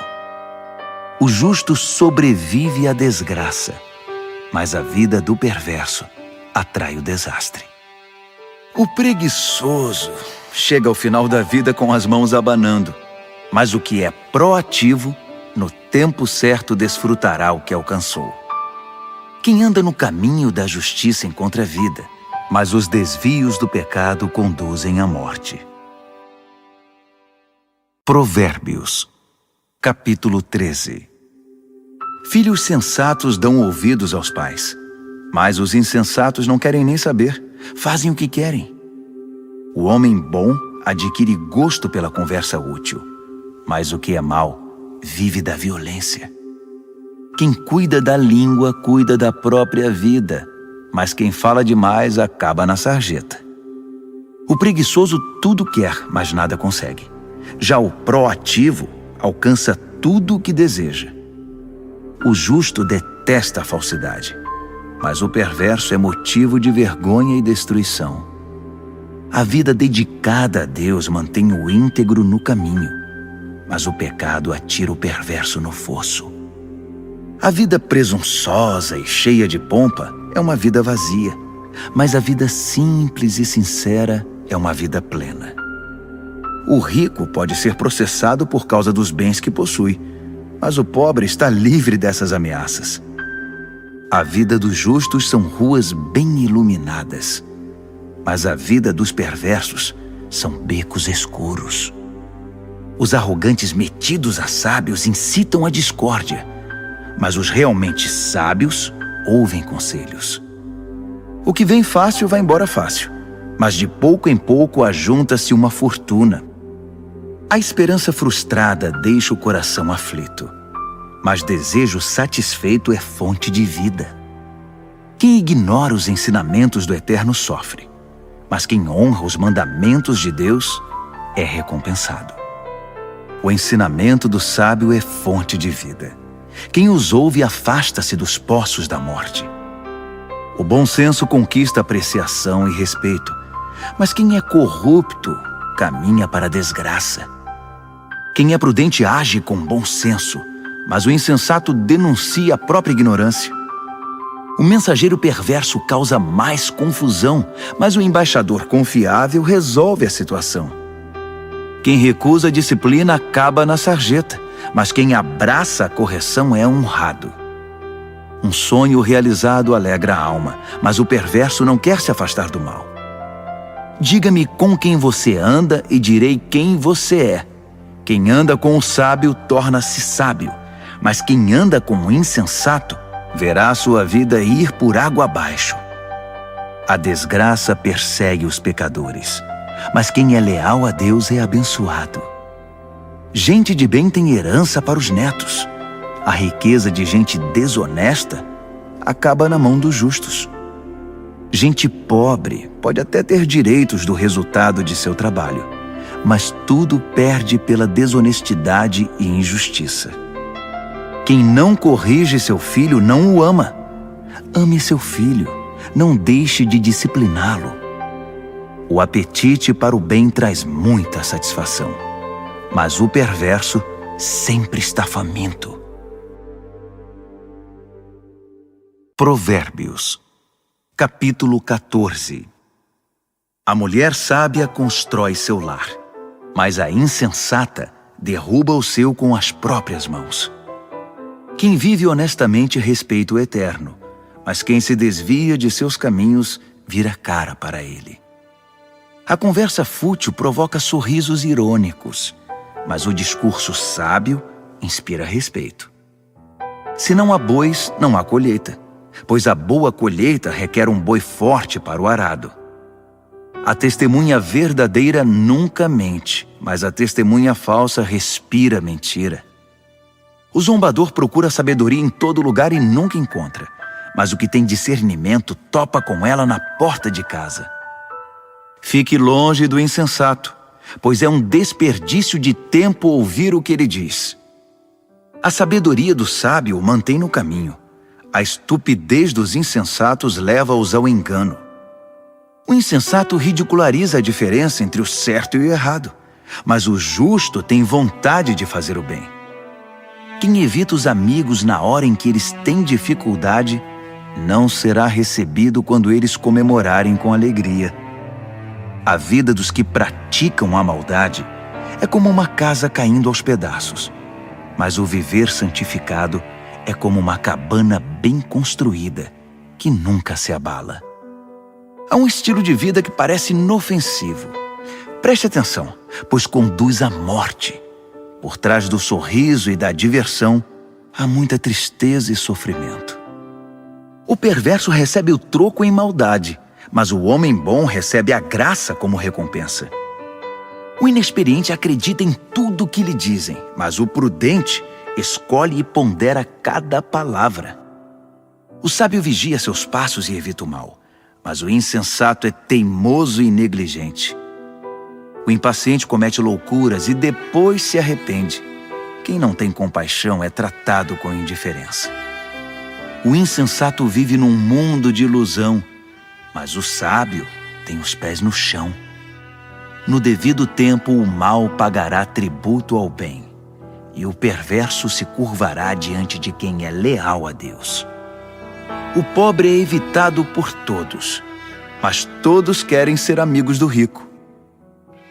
O justo sobrevive à desgraça, mas a vida do perverso atrai o desastre. O preguiçoso chega ao final da vida com as mãos abanando, mas o que é proativo, no tempo certo desfrutará o que alcançou. Quem anda no caminho da justiça encontra vida, mas os desvios do pecado conduzem à morte. Provérbios, capítulo 13. Filhos sensatos dão ouvidos aos pais, mas os insensatos não querem nem saber, fazem o que querem. O homem bom adquire gosto pela conversa útil, mas o que é mau vive da violência. Quem cuida da língua cuida da própria vida, mas quem fala demais acaba na sarjeta. O preguiçoso tudo quer, mas nada consegue. Já o proativo alcança tudo o que deseja. O justo detesta a falsidade, mas o perverso é motivo de vergonha e destruição. A vida dedicada a Deus mantém o íntegro no caminho, mas o pecado atira o perverso no fosso. A vida presunçosa e cheia de pompa é uma vida vazia, mas a vida simples e sincera é uma vida plena. O rico pode ser processado por causa dos bens que possui, mas o pobre está livre dessas ameaças. A vida dos justos são ruas bem iluminadas, mas a vida dos perversos são becos escuros. Os arrogantes metidos a sábios incitam a discórdia, mas os realmente sábios ouvem conselhos. O que vem fácil vai embora fácil, mas de pouco em pouco ajunta-se uma fortuna. A esperança frustrada deixa o coração aflito, mas desejo satisfeito é fonte de vida. Quem ignora os ensinamentos do Eterno sofre, mas quem honra os mandamentos de Deus é recompensado. O ensinamento do sábio é fonte de vida. Quem os ouve afasta-se dos poços da morte. O bom senso conquista apreciação e respeito, mas quem é corrupto caminha para a desgraça. Quem é prudente age com bom senso, mas o insensato denuncia a própria ignorância. O mensageiro perverso causa mais confusão, mas o embaixador confiável resolve a situação. Quem recusa a disciplina acaba na sarjeta, mas quem abraça a correção é honrado. Um sonho realizado alegra a alma, mas o perverso não quer se afastar do mal. Diga-me com quem você anda e direi quem você é. Quem anda com o sábio torna-se sábio, mas quem anda com o insensato verá sua vida ir por água abaixo. A desgraça persegue os pecadores, mas quem é leal a Deus é abençoado. Gente de bem tem herança para os netos. A riqueza de gente desonesta acaba na mão dos justos. Gente pobre pode até ter direitos do resultado de seu trabalho, mas tudo perde pela desonestidade e injustiça. Quem não corrige seu filho não o ama. Ame seu filho, não deixe de discipliná-lo. O apetite para o bem traz muita satisfação, mas o perverso sempre está faminto. Provérbios, capítulo 14. A mulher sábia constrói seu lar, mas a insensata derruba o seu com as próprias mãos. Quem vive honestamente respeita o Eterno, mas quem se desvia de seus caminhos vira cara para ele. A conversa fútil provoca sorrisos irônicos, mas o discurso sábio inspira respeito. Se não há bois, não há colheita, pois a boa colheita requer um boi forte para o arado. A testemunha verdadeira nunca mente, mas a testemunha falsa respira mentira. O zombador procura sabedoria em todo lugar e nunca encontra, mas o que tem discernimento topa com ela na porta de casa. Fique longe do insensato, pois é um desperdício de tempo ouvir o que ele diz. A sabedoria do sábio o mantém no caminho. A estupidez dos insensatos leva-os ao engano. O insensato ridiculariza a diferença entre o certo e o errado, mas o justo tem vontade de fazer o bem. Quem evita os amigos na hora em que eles têm dificuldade, não será recebido quando eles comemorarem com alegria. A vida dos que praticam a maldade é como uma casa caindo aos pedaços, mas o viver santificado é como uma cabana bem construída, que nunca se abala. Há um estilo de vida que parece inofensivo. Preste atenção, pois conduz à morte. Por trás do sorriso e da diversão, há muita tristeza e sofrimento. O perverso recebe o troco em maldade, mas o homem bom recebe a graça como recompensa. O inexperiente acredita em tudo o que lhe dizem, mas o prudente escolhe e pondera cada palavra. O sábio vigia seus passos e evita o mal, mas o insensato é teimoso e negligente. O impaciente comete loucuras e depois se arrepende. Quem não tem compaixão é tratado com indiferença. O insensato vive num mundo de ilusão, mas o sábio tem os pés no chão. No devido tempo, o mal pagará tributo ao bem, e o perverso se curvará diante de quem é leal a Deus. O pobre é evitado por todos, mas todos querem ser amigos do rico.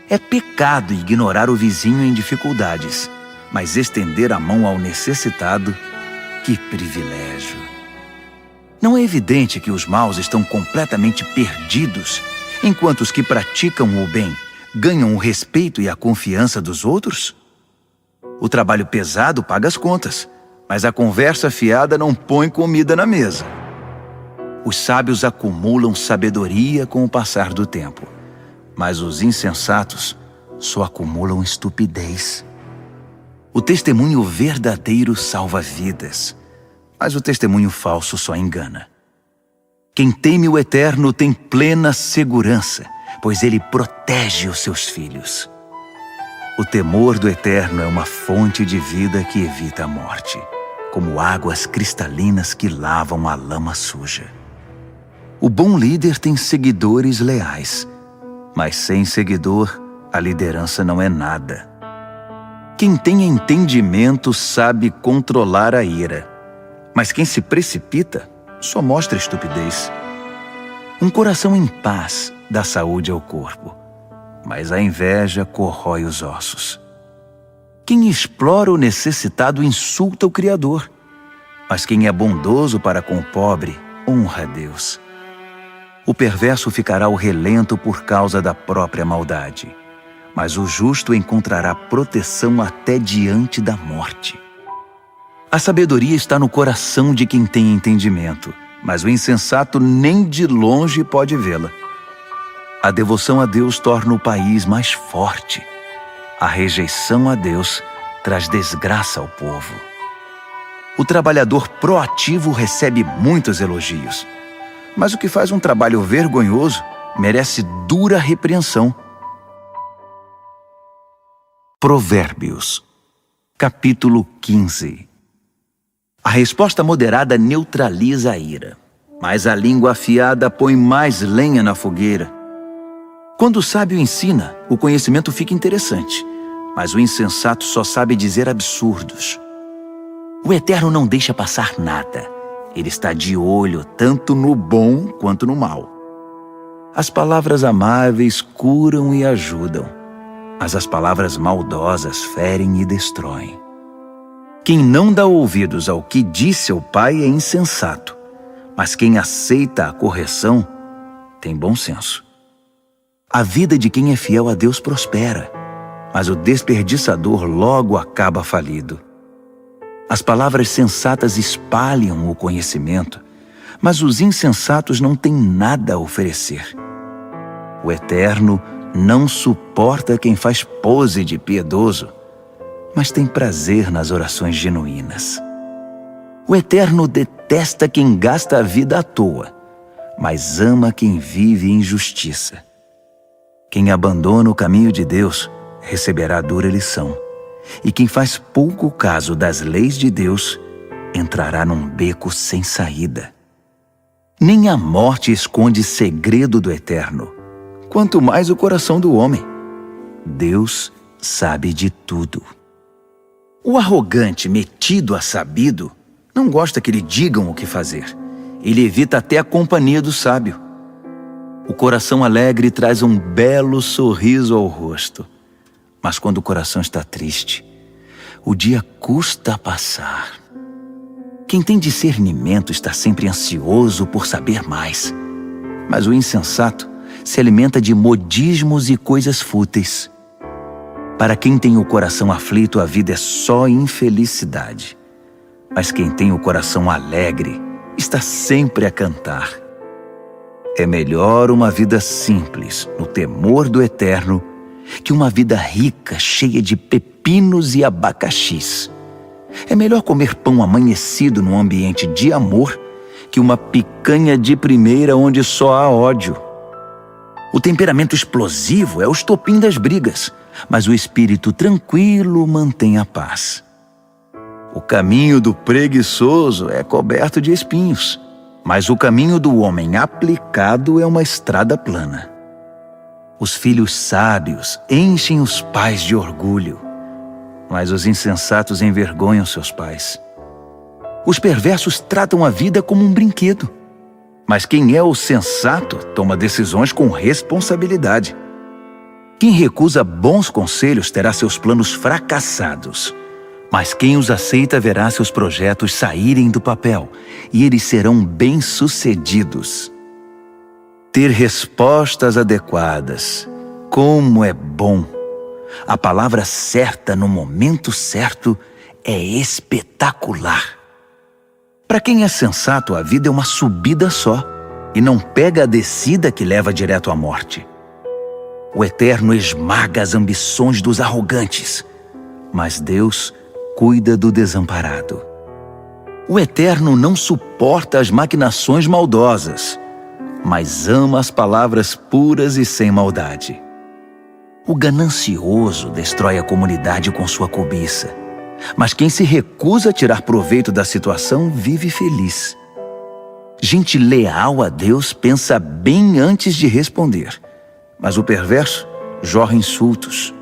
É pecado ignorar o vizinho em dificuldades, mas estender a mão ao necessitado, que privilégio! Não é evidente que os maus estão completamente perdidos, enquanto os que praticam o bem ganham o respeito e a confiança dos outros? O trabalho pesado paga as contas, mas a conversa fiada não põe comida na mesa. Os sábios acumulam sabedoria com o passar do tempo, mas os insensatos só acumulam estupidez. O testemunho verdadeiro salva vidas, mas o testemunho falso só engana. Quem teme o Eterno tem plena segurança, pois ele protege os seus filhos. O temor do Eterno é uma fonte de vida que evita a morte, como águas cristalinas que lavam a lama suja. O bom líder tem seguidores leais, mas sem seguidor, a liderança não é nada. Quem tem entendimento sabe controlar a ira, mas quem se precipita só mostra estupidez. Um coração em paz dá saúde ao corpo, mas a inveja corrói os ossos. Quem explora o necessitado insulta o Criador, mas quem é bondoso para com o pobre honra a Deus. O perverso ficará ao relento por causa da própria maldade, mas o justo encontrará proteção até diante da morte. A sabedoria está no coração de quem tem entendimento, mas o insensato nem de longe pode vê-la. A devoção a Deus torna o país mais forte. A rejeição a Deus traz desgraça ao povo. O trabalhador proativo recebe muitos elogios, mas o que faz um trabalho vergonhoso merece dura repreensão. Provérbios, capítulo 15. A resposta moderada neutraliza a ira, mas a língua afiada põe mais lenha na fogueira. Quando o sábio ensina, o conhecimento fica interessante, mas o insensato só sabe dizer absurdos. O Eterno não deixa passar nada. Ele está de olho tanto no bom quanto no mal. As palavras amáveis curam e ajudam, mas as palavras maldosas ferem e destroem. Quem não dá ouvidos ao que diz seu pai é insensato, mas quem aceita a correção tem bom senso. A vida de quem é fiel a Deus prospera, mas o desperdiçador logo acaba falido. As palavras sensatas espalham o conhecimento, mas os insensatos não têm nada a oferecer. O Eterno não suporta quem faz pose de piedoso, mas tem prazer nas orações genuínas. O Eterno detesta quem gasta a vida à toa, mas ama quem vive em justiça. Quem abandona o caminho de Deus receberá dura lição, e quem faz pouco caso das leis de Deus entrará num beco sem saída. Nem a morte esconde segredo do Eterno, quanto mais o coração do homem. Deus sabe de tudo. O arrogante, metido a sabido, não gosta que lhe digam o que fazer. Ele evita até a companhia do sábio. O coração alegre traz um belo sorriso ao rosto, mas quando o coração está triste, o dia custa a passar. Quem tem discernimento está sempre ansioso por saber mais, mas o insensato se alimenta de modismos e coisas fúteis. Para quem tem o coração aflito, a vida é só infelicidade, mas quem tem o coração alegre está sempre a cantar. É melhor uma vida simples, no temor do Eterno, que uma vida rica, cheia de pepinos e abacaxis. É melhor comer pão amanhecido num ambiente de amor que uma picanha de primeira onde só há ódio. O temperamento explosivo é o estopim das brigas, mas o espírito tranquilo mantém a paz. O caminho do preguiçoso é coberto de espinhos, mas o caminho do homem aplicado é uma estrada plana. Os filhos sábios enchem os pais de orgulho, mas os insensatos envergonham seus pais. Os perversos tratam a vida como um brinquedo, mas quem é o sensato toma decisões com responsabilidade. Quem recusa bons conselhos terá seus planos fracassados, mas quem os aceita verá seus projetos saírem do papel e eles serão bem-sucedidos. Ter respostas adequadas, como é bom! A palavra certa no momento certo é espetacular. Para quem é sensato, a vida é uma subida só e não pega a descida que leva direto à morte. O Eterno esmaga as ambições dos arrogantes, mas Deus cuida do desamparado. O Eterno não suporta as maquinações maldosas, mas ama as palavras puras e sem maldade. O ganancioso destrói a comunidade com sua cobiça, mas quem se recusa a tirar proveito da situação vive feliz. Gente leal a Deus pensa bem antes de responder, mas o perverso jorra insultos.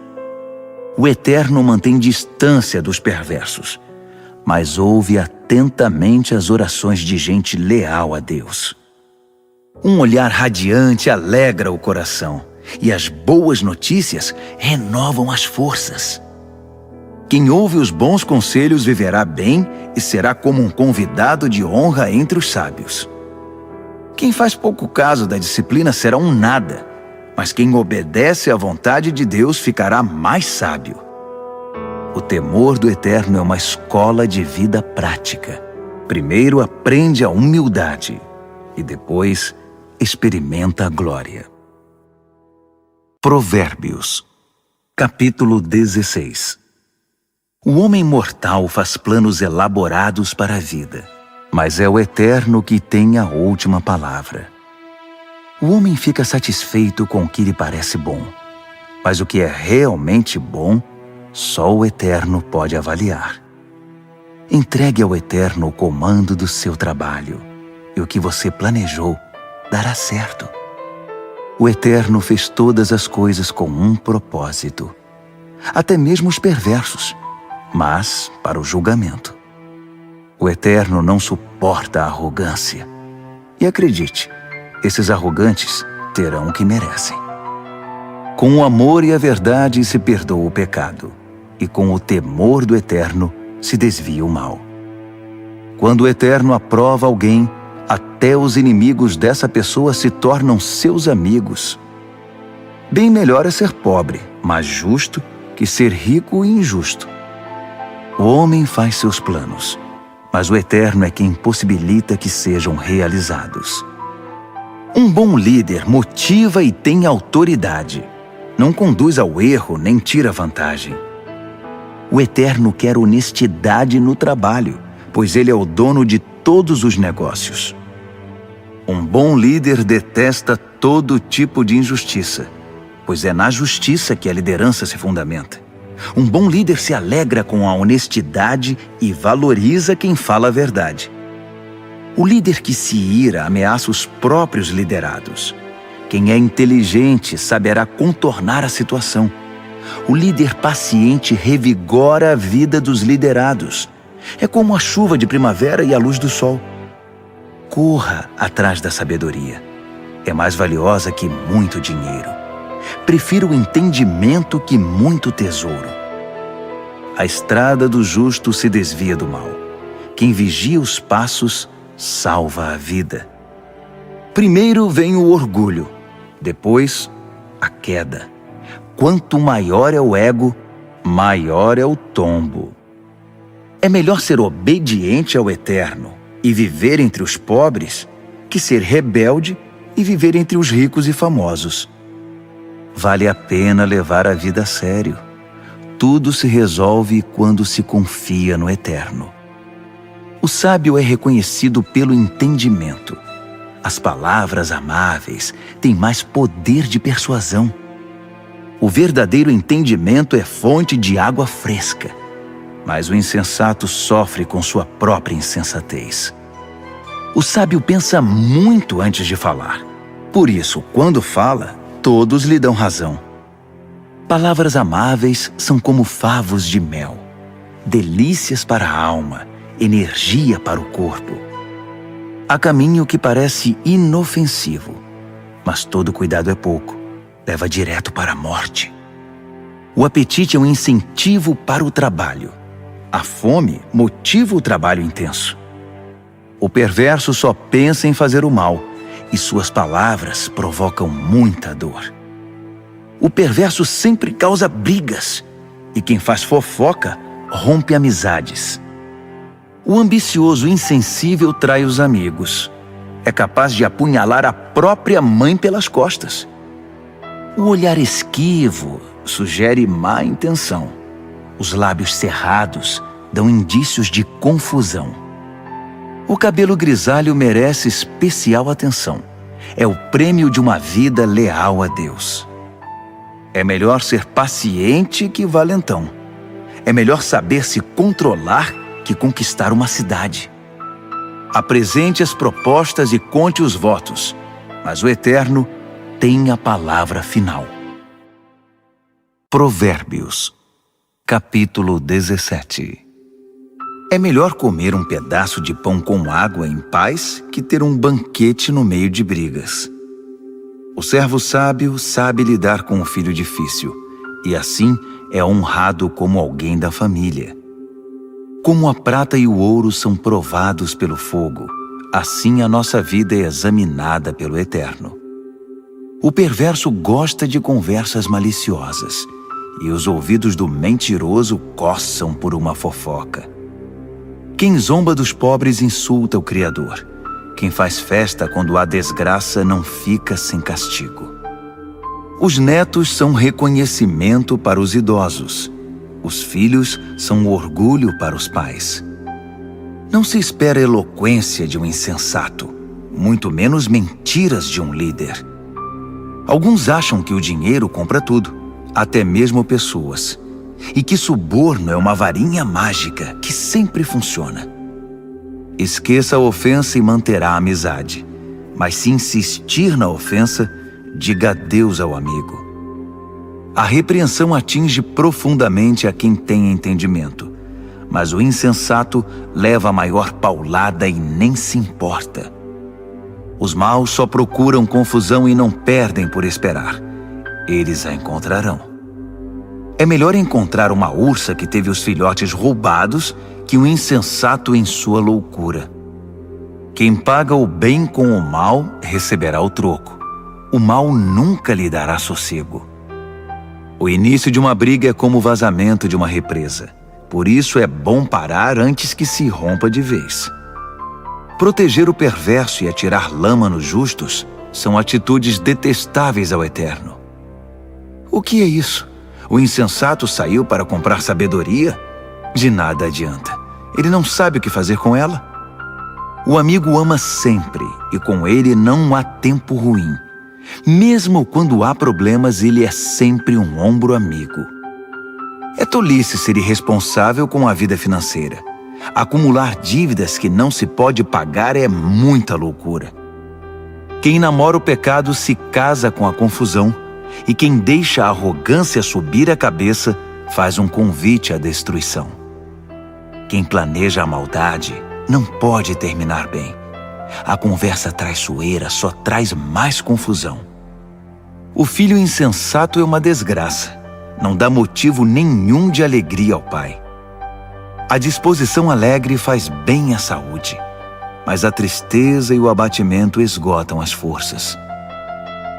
O Eterno mantém distância dos perversos, mas ouve atentamente as orações de gente leal a Deus. Um olhar radiante alegra o coração, e as boas notícias renovam as forças. Quem ouve os bons conselhos viverá bem e será como um convidado de honra entre os sábios. Quem faz pouco caso da disciplina será um nada, mas quem obedece à vontade de Deus ficará mais sábio. O temor do Eterno é uma escola de vida prática. Primeiro aprende a humildade e depois experimenta a glória. Provérbios, capítulo 16. O homem mortal faz planos elaborados para a vida, mas é o Eterno que tem a última palavra. O homem fica satisfeito com o que lhe parece bom, mas o que é realmente bom, só o Eterno pode avaliar. Entregue ao Eterno o comando do seu trabalho, e o que você planejou dará certo. O Eterno fez todas as coisas com um propósito, até mesmo os perversos, mas para o julgamento. O Eterno não suporta a arrogância. E acredite, esses arrogantes terão o que merecem. Com o amor e a verdade se perdoa o pecado, e com o temor do Eterno se desvia o mal. Quando o Eterno aprova alguém, até os inimigos dessa pessoa se tornam seus amigos. Bem melhor é ser pobre, mas justo, que ser rico e injusto. O homem faz seus planos, mas o Eterno é quem possibilita que sejam realizados. Um bom líder motiva e tem autoridade. Não conduz ao erro nem tira vantagem. O Eterno quer honestidade no trabalho, pois Ele é o dono de todos os negócios. Um bom líder detesta todo tipo de injustiça, pois é na justiça que a liderança se fundamenta. Um bom líder se alegra com a honestidade e valoriza quem fala a verdade. O líder que se ira ameaça os próprios liderados. Quem é inteligente saberá contornar a situação. O líder paciente revigora a vida dos liderados. É como a chuva de primavera e a luz do sol. Corra atrás da sabedoria. É mais valiosa que muito dinheiro. Prefira o entendimento que muito tesouro. A estrada do justo se desvia do mal. Quem vigia os passos salva a vida. Primeiro vem o orgulho, depois a queda. Quanto maior é o ego, maior é o tombo. É melhor ser obediente ao Eterno e viver entre os pobres que ser rebelde e viver entre os ricos e famosos. Vale a pena levar a vida a sério. Tudo se resolve quando se confia no Eterno. O sábio é reconhecido pelo entendimento. As palavras amáveis têm mais poder de persuasão. O verdadeiro entendimento é fonte de água fresca, mas o insensato sofre com sua própria insensatez. O sábio pensa muito antes de falar. Por isso, quando fala, todos lhe dão razão. Palavras amáveis são como favos de mel, delícias para a alma, energia para o corpo. Há caminho que parece inofensivo, mas todo cuidado é pouco, leva direto para a morte. O apetite é um incentivo para o trabalho. A fome motiva o trabalho intenso. O perverso só pensa em fazer o mal, e suas palavras provocam muita dor. O perverso sempre causa brigas, e quem faz fofoca rompe amizades. O ambicioso insensível trai os amigos. É capaz de apunhalar a própria mãe pelas costas. O olhar esquivo sugere má intenção. Os lábios cerrados dão indícios de confusão. O cabelo grisalho merece especial atenção. É o prêmio de uma vida leal a Deus. É melhor ser paciente que valentão. É melhor saber se controlar que conquistar uma cidade. Apresente as propostas e conte os votos, mas o Eterno tem a palavra final. Provérbios, capítulo 17. É melhor comer um pedaço de pão com água em paz que ter um banquete no meio de brigas. O servo sábio sabe lidar com o filho difícil, e assim é honrado como alguém da família. Como a prata e o ouro são provados pelo fogo, assim a nossa vida é examinada pelo Eterno. O perverso gosta de conversas maliciosas, e os ouvidos do mentiroso coçam por uma fofoca. Quem zomba dos pobres insulta o Criador. Quem faz festa quando há desgraça não fica sem castigo. Os netos são reconhecimento para os idosos. Os filhos são orgulho para os pais. Não se espera eloquência de um insensato, muito menos mentiras de um líder. Alguns acham que o dinheiro compra tudo, até mesmo pessoas, e que suborno é uma varinha mágica que sempre funciona. Esqueça a ofensa e manterá a amizade, mas se insistir na ofensa, diga adeus ao amigo. A repreensão atinge profundamente a quem tem entendimento, mas o insensato leva a maior paulada e nem se importa. Os maus só procuram confusão e não perdem por esperar. Eles a encontrarão. É melhor encontrar uma ursa que teve os filhotes roubados que um insensato em sua loucura. Quem paga o bem com o mal receberá o troco. O mal nunca lhe dará sossego. O início de uma briga é como o vazamento de uma represa. Por isso é bom parar antes que se rompa de vez. Proteger o perverso e atirar lama nos justos são atitudes detestáveis ao Eterno. O que é isso? O insensato saiu para comprar sabedoria? De nada adianta. Ele não sabe o que fazer com ela. O amigo ama sempre, e com ele não há tempo ruim. Mesmo quando há problemas, ele é sempre um ombro amigo. É tolice ser irresponsável com a vida financeira. Acumular dívidas que não se pode pagar é muita loucura. Quem namora o pecado se casa com a confusão, e quem deixa a arrogância subir a cabeça faz um convite à destruição. Quem planeja a maldade não pode terminar bem. A conversa traiçoeira só traz mais confusão. O filho insensato é uma desgraça. Não dá motivo nenhum de alegria ao pai. A disposição alegre faz bem à saúde, mas a tristeza e o abatimento esgotam as forças.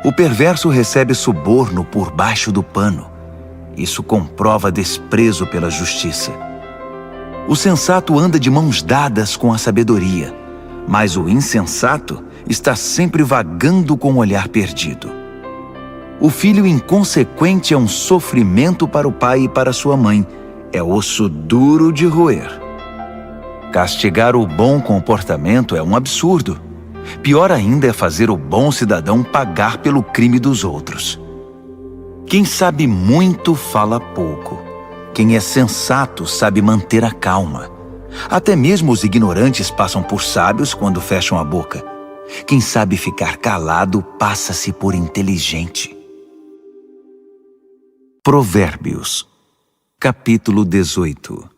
O perverso recebe suborno por baixo do pano. Isso comprova desprezo pela justiça. O sensato anda de mãos dadas com a sabedoria, mas o insensato está sempre vagando com o olhar perdido. O filho inconsequente é um sofrimento para o pai e para sua mãe. É osso duro de roer. Castigar o bom comportamento é um absurdo. Pior ainda é fazer o bom cidadão pagar pelo crime dos outros. Quem sabe muito fala pouco. quem é sensato sabe manter a calma. Até mesmo os ignorantes passam por sábios quando fecham a boca. Quem sabe ficar calado passa-se por inteligente. Provérbios, capítulo 18.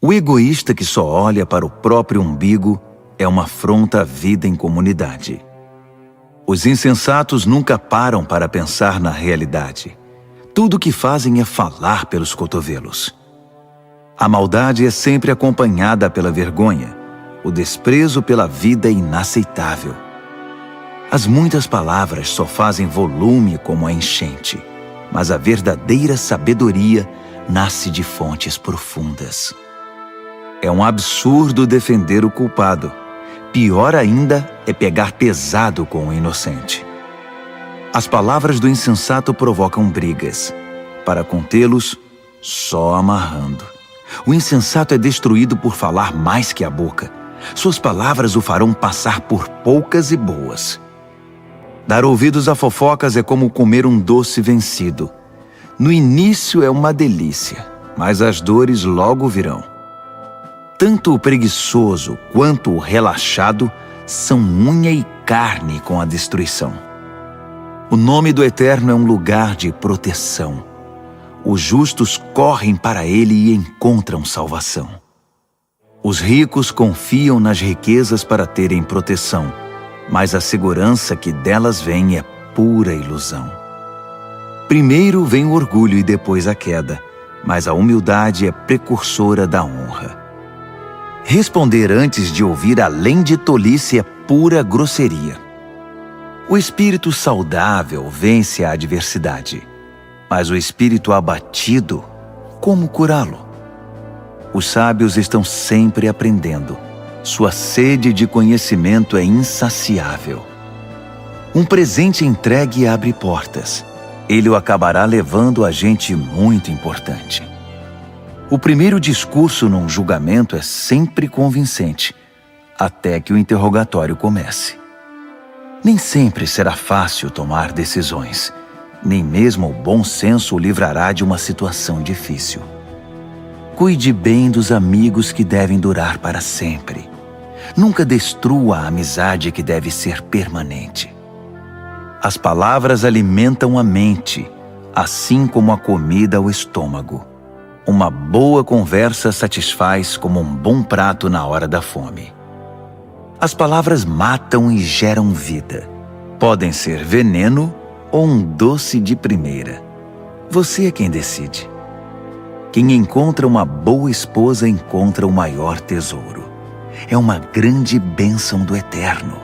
O egoísta que só olha para o próprio umbigo é uma afronta à vida em comunidade. Os insensatos nunca param para pensar na realidade. Tudo o que fazem é falar pelos cotovelos. A maldade é sempre acompanhada pela vergonha. O desprezo pela vida é inaceitável. As muitas palavras só fazem volume como a enchente, mas a verdadeira sabedoria nasce de fontes profundas. É um absurdo defender o culpado. Pior ainda é pegar pesado com o inocente. As palavras do insensato provocam brigas. Para contê-los, só amarrando. O insensato é destruído por falar mais que a boca. Suas palavras o farão passar por poucas e boas. Dar ouvidos a fofocas é como comer um doce vencido. No início é uma delícia, mas as dores logo virão. Tanto o preguiçoso quanto o relaxado são unha e carne com a destruição. O nome do Eterno é um lugar de proteção. Os justos correm para ele e encontram salvação. Os ricos confiam nas riquezas para terem proteção, mas a segurança que delas vem é pura ilusão. Primeiro vem o orgulho e depois a queda, mas a humildade é precursora da honra. Responder antes de ouvir além de tolice é pura grosseria. O espírito saudável vence a adversidade, mas o espírito abatido, como curá-lo? Os sábios estão sempre aprendendo. Sua sede de conhecimento é insaciável. Um presente entregue abre portas. Ele o acabará levando a gente muito importante. O primeiro discurso num julgamento é sempre convincente, até que o interrogatório comece. Nem sempre será fácil tomar decisões, nem mesmo o bom senso o livrará de uma situação difícil. Cuide bem dos amigos que devem durar para sempre. Nunca destrua a amizade que deve ser permanente. As palavras alimentam a mente, assim como a comida o estômago. Uma boa conversa satisfaz como um bom prato na hora da fome. As palavras matam e geram vida. Podem ser veneno ou um doce de primeira. Você é quem decide. Quem encontra uma boa esposa encontra o maior tesouro. É uma grande bênção do Eterno.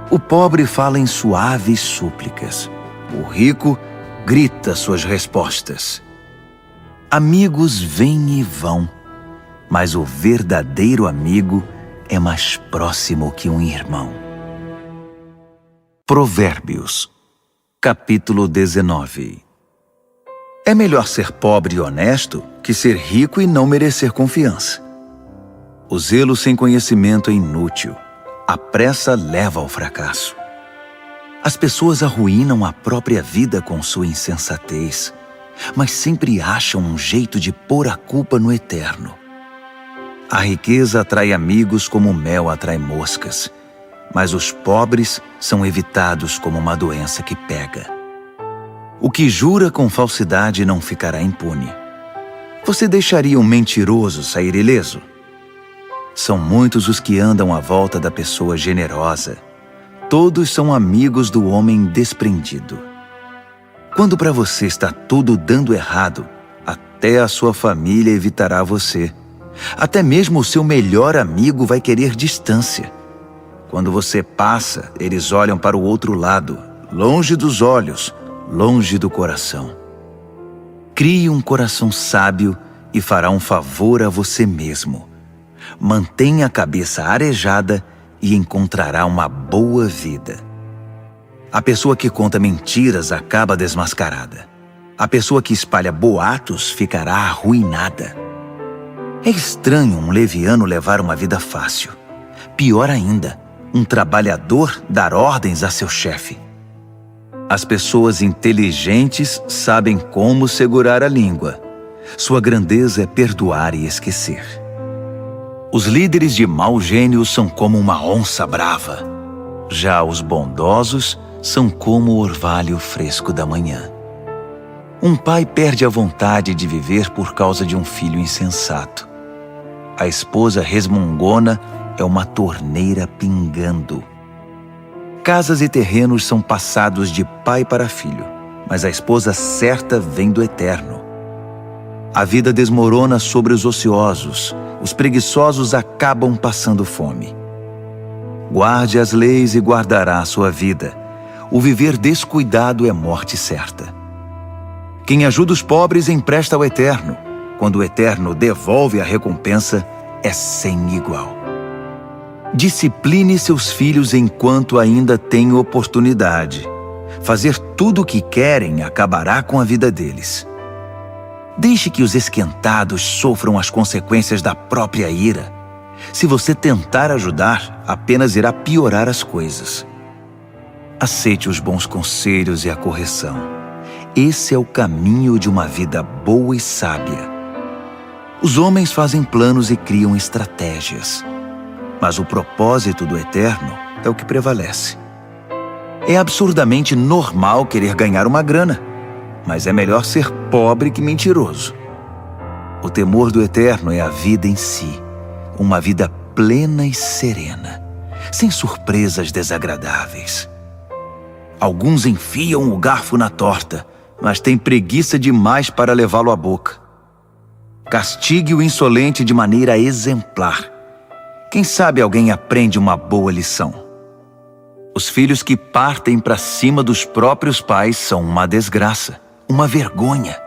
O pobre fala em suaves súplicas. O rico grita suas respostas. Amigos vêm e vão, mas o verdadeiro amigo é mais próximo que um irmão. Provérbios, capítulo 19. É melhor ser pobre e honesto que ser rico e não merecer confiança. O zelo sem conhecimento é inútil. A pressa leva ao fracasso. As pessoas arruinam a própria vida com sua insensatez, mas sempre acham um jeito de pôr a culpa no Eterno. A riqueza atrai amigos como o mel atrai moscas, mas os pobres são evitados como uma doença que pega. O que jura com falsidade não ficará impune. Você deixaria um mentiroso sair ileso? São muitos os que andam à volta da pessoa generosa. Todos são amigos do homem desprendido. Quando para você está tudo dando errado, até a sua família evitará você. Até mesmo o seu melhor amigo vai querer distância. Quando você passa, eles olham para o outro lado, longe dos olhos, longe do coração. Crie um coração sábio e fará um favor a você mesmo. Mantenha a cabeça arejada e encontrará uma boa vida. A pessoa que conta mentiras acaba desmascarada. A pessoa que espalha boatos ficará arruinada. É estranho um leviano levar uma vida fácil. Pior ainda, um trabalhador dar ordens a seu chefe. As pessoas inteligentes sabem como segurar a língua. Sua grandeza é perdoar e esquecer. Os líderes de mau gênio são como uma onça brava. Já os bondosos são como o orvalho fresco da manhã. Um pai perde a vontade de viver por causa de um filho insensato. A esposa resmungona é uma torneira pingando. Casas e terrenos são passados de pai para filho, mas a esposa certa vem do Eterno. A vida desmorona sobre os ociosos, os preguiçosos acabam passando fome. Guarde as leis e guardará a sua vida. O viver descuidado é morte certa. Quem ajuda os pobres empresta ao Eterno. Quando o Eterno devolve a recompensa, é sem igual. Discipline seus filhos enquanto ainda tem oportunidade. Fazer tudo o que querem acabará com a vida deles. Deixe que os esquentados sofram as consequências da própria ira. Se você tentar ajudar, apenas irá piorar as coisas. Aceite os bons conselhos e a correção. Esse é o caminho de uma vida boa e sábia. Os homens fazem planos e criam estratégias. Mas o propósito do Eterno é o que prevalece. É absurdamente normal querer ganhar uma grana, mas é melhor ser pobre que mentiroso. O temor do Eterno é a vida em si, uma vida plena e serena, sem surpresas desagradáveis. Alguns enfiam o garfo na torta, mas têm preguiça demais para levá-lo à boca. Castigue o insolente de maneira exemplar. Quem sabe alguém aprende uma boa lição. Os filhos que partem para cima dos próprios pais são uma desgraça, uma vergonha.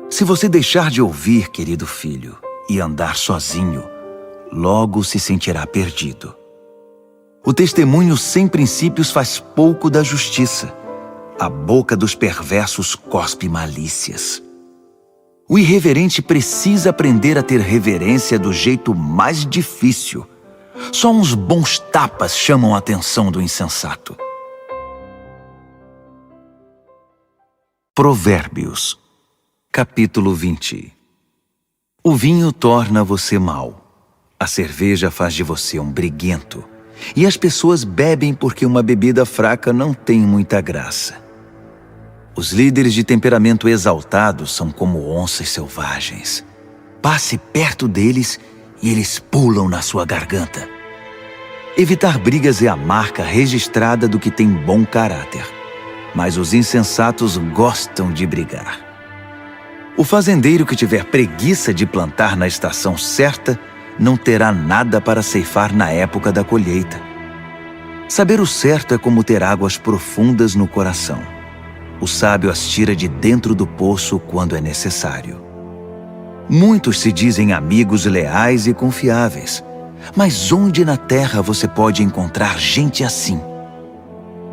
Se você deixar de ouvir, querido filho, e andar sozinho, logo se sentirá perdido. O testemunho sem princípios faz pouco da justiça. A boca dos perversos cospe malícias. O irreverente precisa aprender a ter reverência do jeito mais difícil. Só uns bons tapas chamam a atenção do insensato. Provérbios, capítulo 20. O vinho torna você mau. A cerveja faz de você um briguento. E as pessoas bebem porque uma bebida fraca não tem muita graça. Os líderes de temperamento exaltado são como onças selvagens. Passe perto deles e eles pulam na sua garganta. Evitar brigas é a marca registrada do que tem bom caráter. Mas os insensatos gostam de brigar. O fazendeiro que tiver preguiça de plantar na estação certa não terá nada para ceifar na época da colheita. Saber o certo é como ter águas profundas no coração. O sábio as tira de dentro do poço quando é necessário. Muitos se dizem amigos leais e confiáveis, mas onde na terra você pode encontrar gente assim?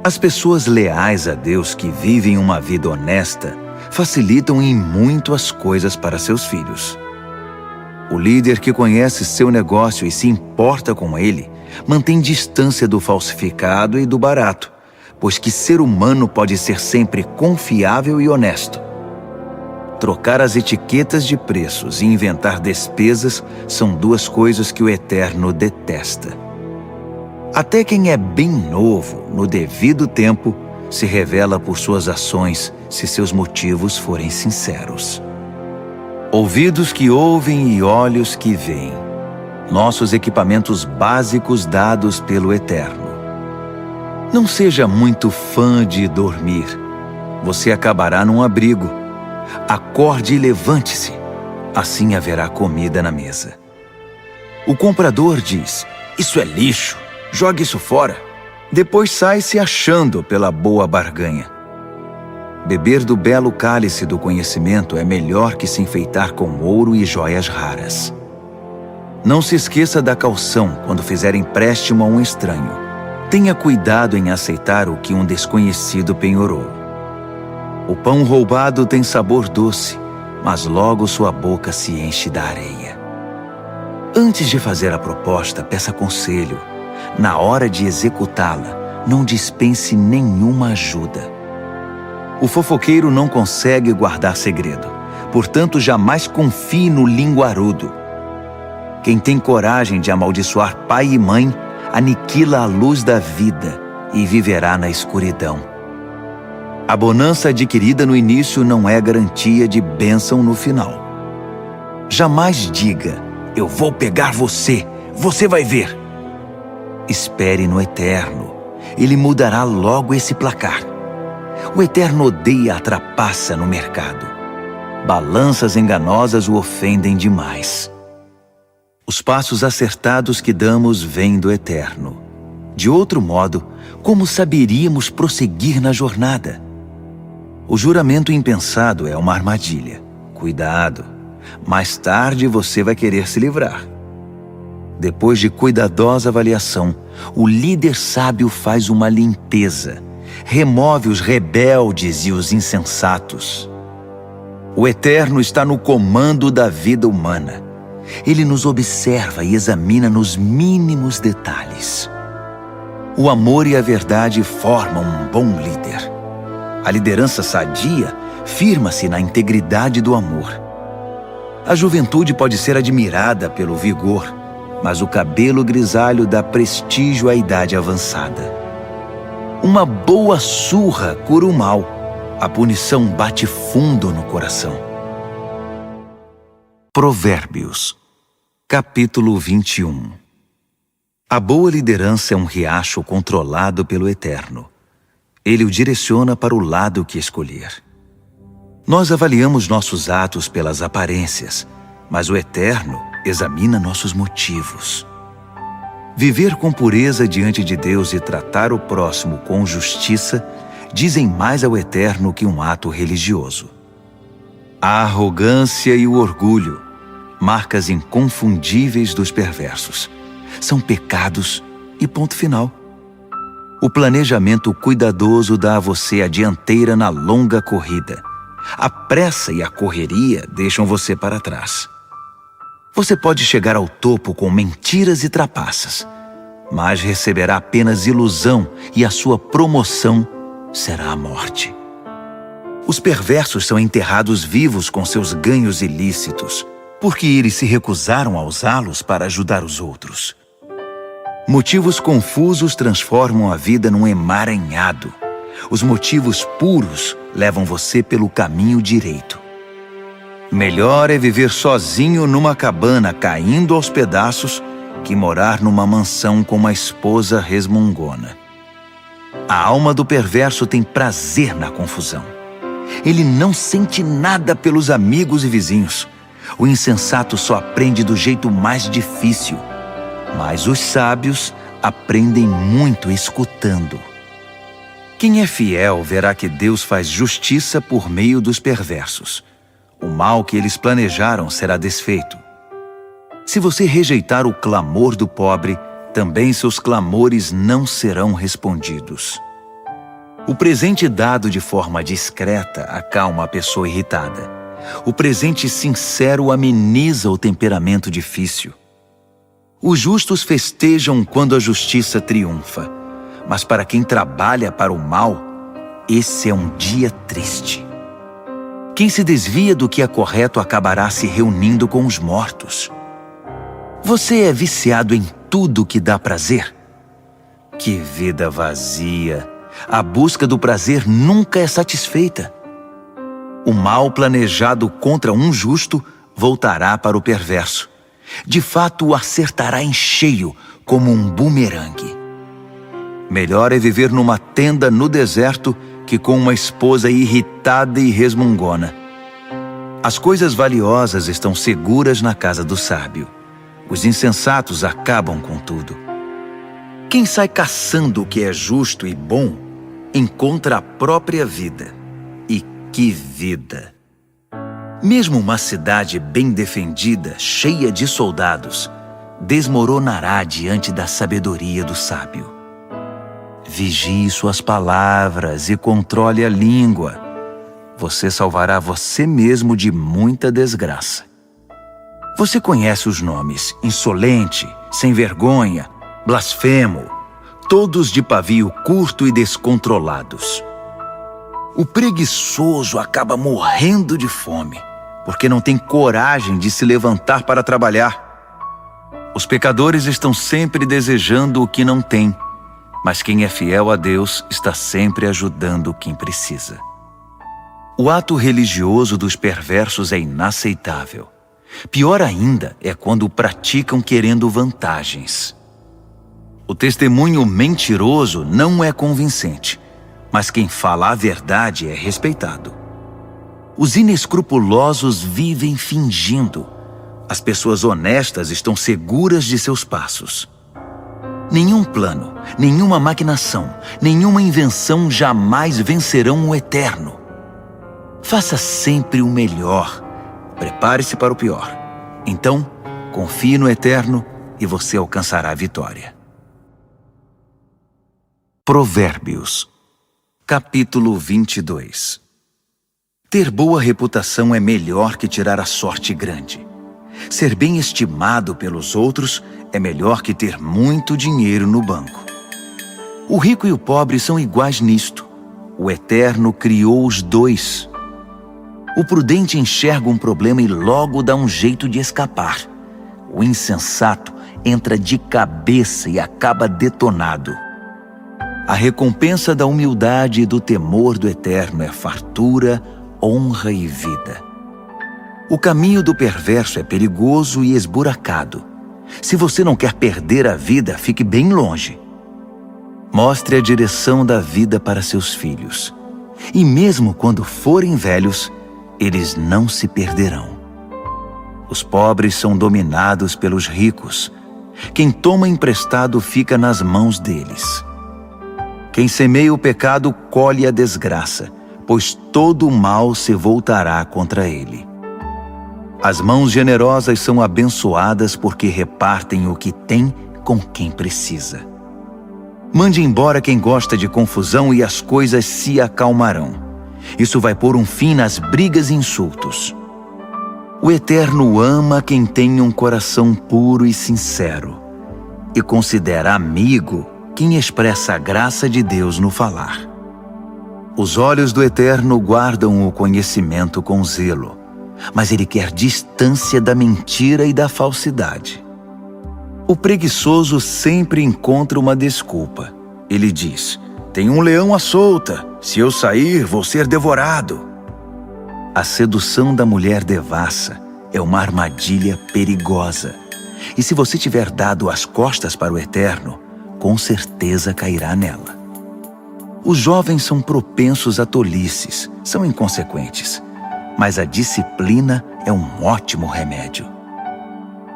As pessoas leais a Deus que vivem uma vida honesta facilitam em muito as coisas para seus filhos. O líder que conhece seu negócio e se importa com ele mantém distância do falsificado e do barato, pois que ser humano pode ser sempre confiável e honesto. Trocar as etiquetas de preços e inventar despesas são duas coisas que o Eterno detesta. Até quem é bem novo, no devido tempo, se revela por suas ações se seus motivos forem sinceros. Ouvidos que ouvem e olhos que veem. Nossos equipamentos básicos dados pelo Eterno. Não seja muito fã de dormir. Você acabará num abrigo. Acorde e levante-se. Assim haverá comida na mesa. O comprador diz: "Isso é lixo. Jogue isso fora." Depois sai se achando pela boa barganha. Beber do belo cálice do conhecimento é melhor que se enfeitar com ouro e joias raras. Não se esqueça da caução quando fizer empréstimo a um estranho. Tenha cuidado em aceitar o que um desconhecido penhorou. O pão roubado tem sabor doce, mas logo sua boca se enche da areia. Antes de fazer a proposta, peça conselho. Na hora de executá-la, não dispense nenhuma ajuda. O fofoqueiro não consegue guardar segredo, Portanto, jamais confie no linguarudo. Quem tem coragem de amaldiçoar pai e mãe, aniquila a luz da vida e viverá na escuridão. A bonança adquirida no início não é garantia de bênção no final. Jamais diga, eu vou pegar você, você vai ver. Espere no Eterno, Ele mudará logo esse placar. O Eterno odeia a trapaça no mercado. Balanças enganosas o ofendem demais. Os passos acertados que damos vêm do Eterno. De outro modo, como saberíamos prosseguir na jornada? O juramento impensado é uma armadilha. Cuidado, mais tarde você vai querer se livrar. Depois de cuidadosa avaliação, o líder sábio faz uma limpeza, remove os rebeldes e os insensatos. O Eterno está no comando da vida humana. Ele nos observa e examina nos mínimos detalhes. O amor e a verdade formam um bom líder. A liderança sadia firma-se na integridade do amor. A juventude pode ser admirada pelo vigor, mas o cabelo grisalho dá prestígio à idade avançada. Uma boa surra cura o mal. A punição bate fundo no coração. Provérbios, capítulo 21. A boa liderança é um riacho controlado pelo Eterno. Ele o direciona para o lado que escolher. Nós avaliamos nossos atos pelas aparências, mas o Eterno examina nossos motivos. Viver com pureza diante de Deus e tratar o próximo com justiça dizem mais ao Eterno que um ato religioso. A arrogância e o orgulho, marcas inconfundíveis dos perversos, são pecados e ponto final. O planejamento cuidadoso dá a você a dianteira na longa corrida. A pressa e a correria deixam você para trás. Você pode chegar ao topo com mentiras e trapaças, mas receberá apenas ilusão e a sua promoção será a morte. Os perversos são enterrados vivos com seus ganhos ilícitos, porque eles se recusaram a usá-los para ajudar os outros. Motivos confusos transformam a vida num emaranhado. Os motivos puros levam você pelo caminho direito. Melhor é viver sozinho numa cabana caindo aos pedaços que morar numa mansão com uma esposa resmungona. A alma do perverso tem prazer na confusão. Ele não sente nada pelos amigos e vizinhos. O insensato só aprende do jeito mais difícil, mas os sábios aprendem muito escutando. Quem é fiel verá que Deus faz justiça por meio dos perversos. O mal que eles planejaram será desfeito. Se você rejeitar o clamor do pobre, também seus clamores não serão respondidos. O presente dado de forma discreta acalma a pessoa irritada. O presente sincero ameniza o temperamento difícil. Os justos festejam quando a justiça triunfa, mas para quem trabalha para o mal, esse é um dia triste. Quem se desvia do que é correto acabará se reunindo com os mortos. Você é viciado em tudo que dá prazer? Que vida vazia! A busca do prazer nunca é satisfeita. O mal planejado contra um justo voltará para o perverso. De fato, o acertará em cheio, como um bumerangue. Melhor é viver numa tenda no deserto que com uma esposa irritada e resmungona. As coisas valiosas estão seguras na casa do sábio. Os insensatos acabam com tudo. Quem sai caçando o que é justo e bom, encontra a própria vida. E que vida! Mesmo uma cidade bem defendida, cheia de soldados, desmoronará diante da sabedoria do sábio. Vigie suas palavras e controle a língua. Você salvará você mesmo de muita desgraça. Você conhece os nomes insolente, sem vergonha, blasfemo, todos de pavio curto e descontrolados. O preguiçoso acaba morrendo de fome, porque não tem coragem de se levantar para trabalhar. Os pecadores estão sempre desejando o que não têm, mas quem é fiel a Deus está sempre ajudando quem precisa. O ato religioso dos perversos é inaceitável. Pior ainda é quando o praticam querendo vantagens. O testemunho mentiroso não é convincente, mas quem fala a verdade é respeitado. Os inescrupulosos vivem fingindo. As pessoas honestas estão seguras de seus passos. Nenhum plano, nenhuma maquinação, nenhuma invenção jamais vencerão o eterno. Faça sempre o melhor. Prepare-se para o pior. Então, confie no eterno e você alcançará a vitória. Provérbios, capítulo 22. Ter boa reputação é melhor que tirar a sorte grande. Ser bem estimado pelos outros é melhor que ter muito dinheiro no banco. O rico e o pobre são iguais nisto. O Eterno criou os dois. O prudente enxerga um problema e logo dá um jeito de escapar. O insensato entra de cabeça e acaba detonado. A recompensa da humildade e do temor do Eterno é fartura, honra e vida. O caminho do perverso é perigoso e esburacado. Se você não quer perder a vida, fique bem longe. Mostre a direção da vida para seus filhos. E mesmo quando forem velhos, eles não se perderão. Os pobres são dominados pelos ricos. Quem toma emprestado fica nas mãos deles. Quem semeia o pecado colhe a desgraça, pois todo o mal se voltará contra ele. As mãos generosas são abençoadas porque repartem o que tem com quem precisa. Mande embora quem gosta de confusão e as coisas se acalmarão. Isso vai pôr um fim nas brigas e insultos. O Eterno ama quem tem um coração puro e sincero e considera amigo quem expressa a graça de Deus no falar. Os olhos do Eterno guardam o conhecimento com zelo, mas ele quer distância da mentira e da falsidade. O preguiçoso sempre encontra uma desculpa. Ele diz: tem um leão à solta, se eu sair, vou ser devorado. A sedução da mulher devassa é uma armadilha perigosa. E se você tiver dado as costas para o Eterno, com certeza cairá nela. Os jovens são propensos a tolices, são inconsequentes. Mas a disciplina é um ótimo remédio.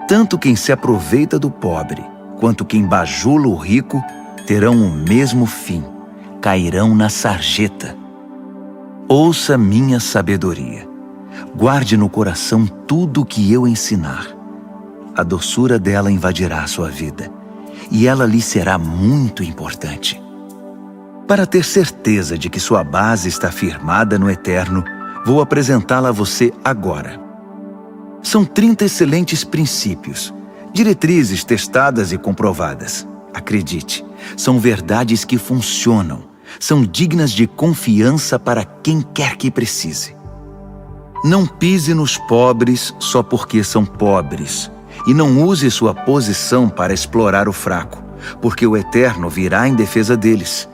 Tanto quem se aproveita do pobre, quanto quem bajula o rico, terão o mesmo fim, cairão na sarjeta. Ouça minha sabedoria. Guarde no coração tudo o que eu ensinar. A doçura dela invadirá a sua vida, e ela lhe será muito importante. Para ter certeza de que sua base está firmada no Eterno, vou apresentá-la a você agora. São 30 excelentes princípios, diretrizes testadas e comprovadas. Acredite, são verdades que funcionam, são dignas de confiança para quem quer que precise. Não pise nos pobres só porque são pobres, e não use sua posição para explorar o fraco, porque o Eterno virá em defesa deles.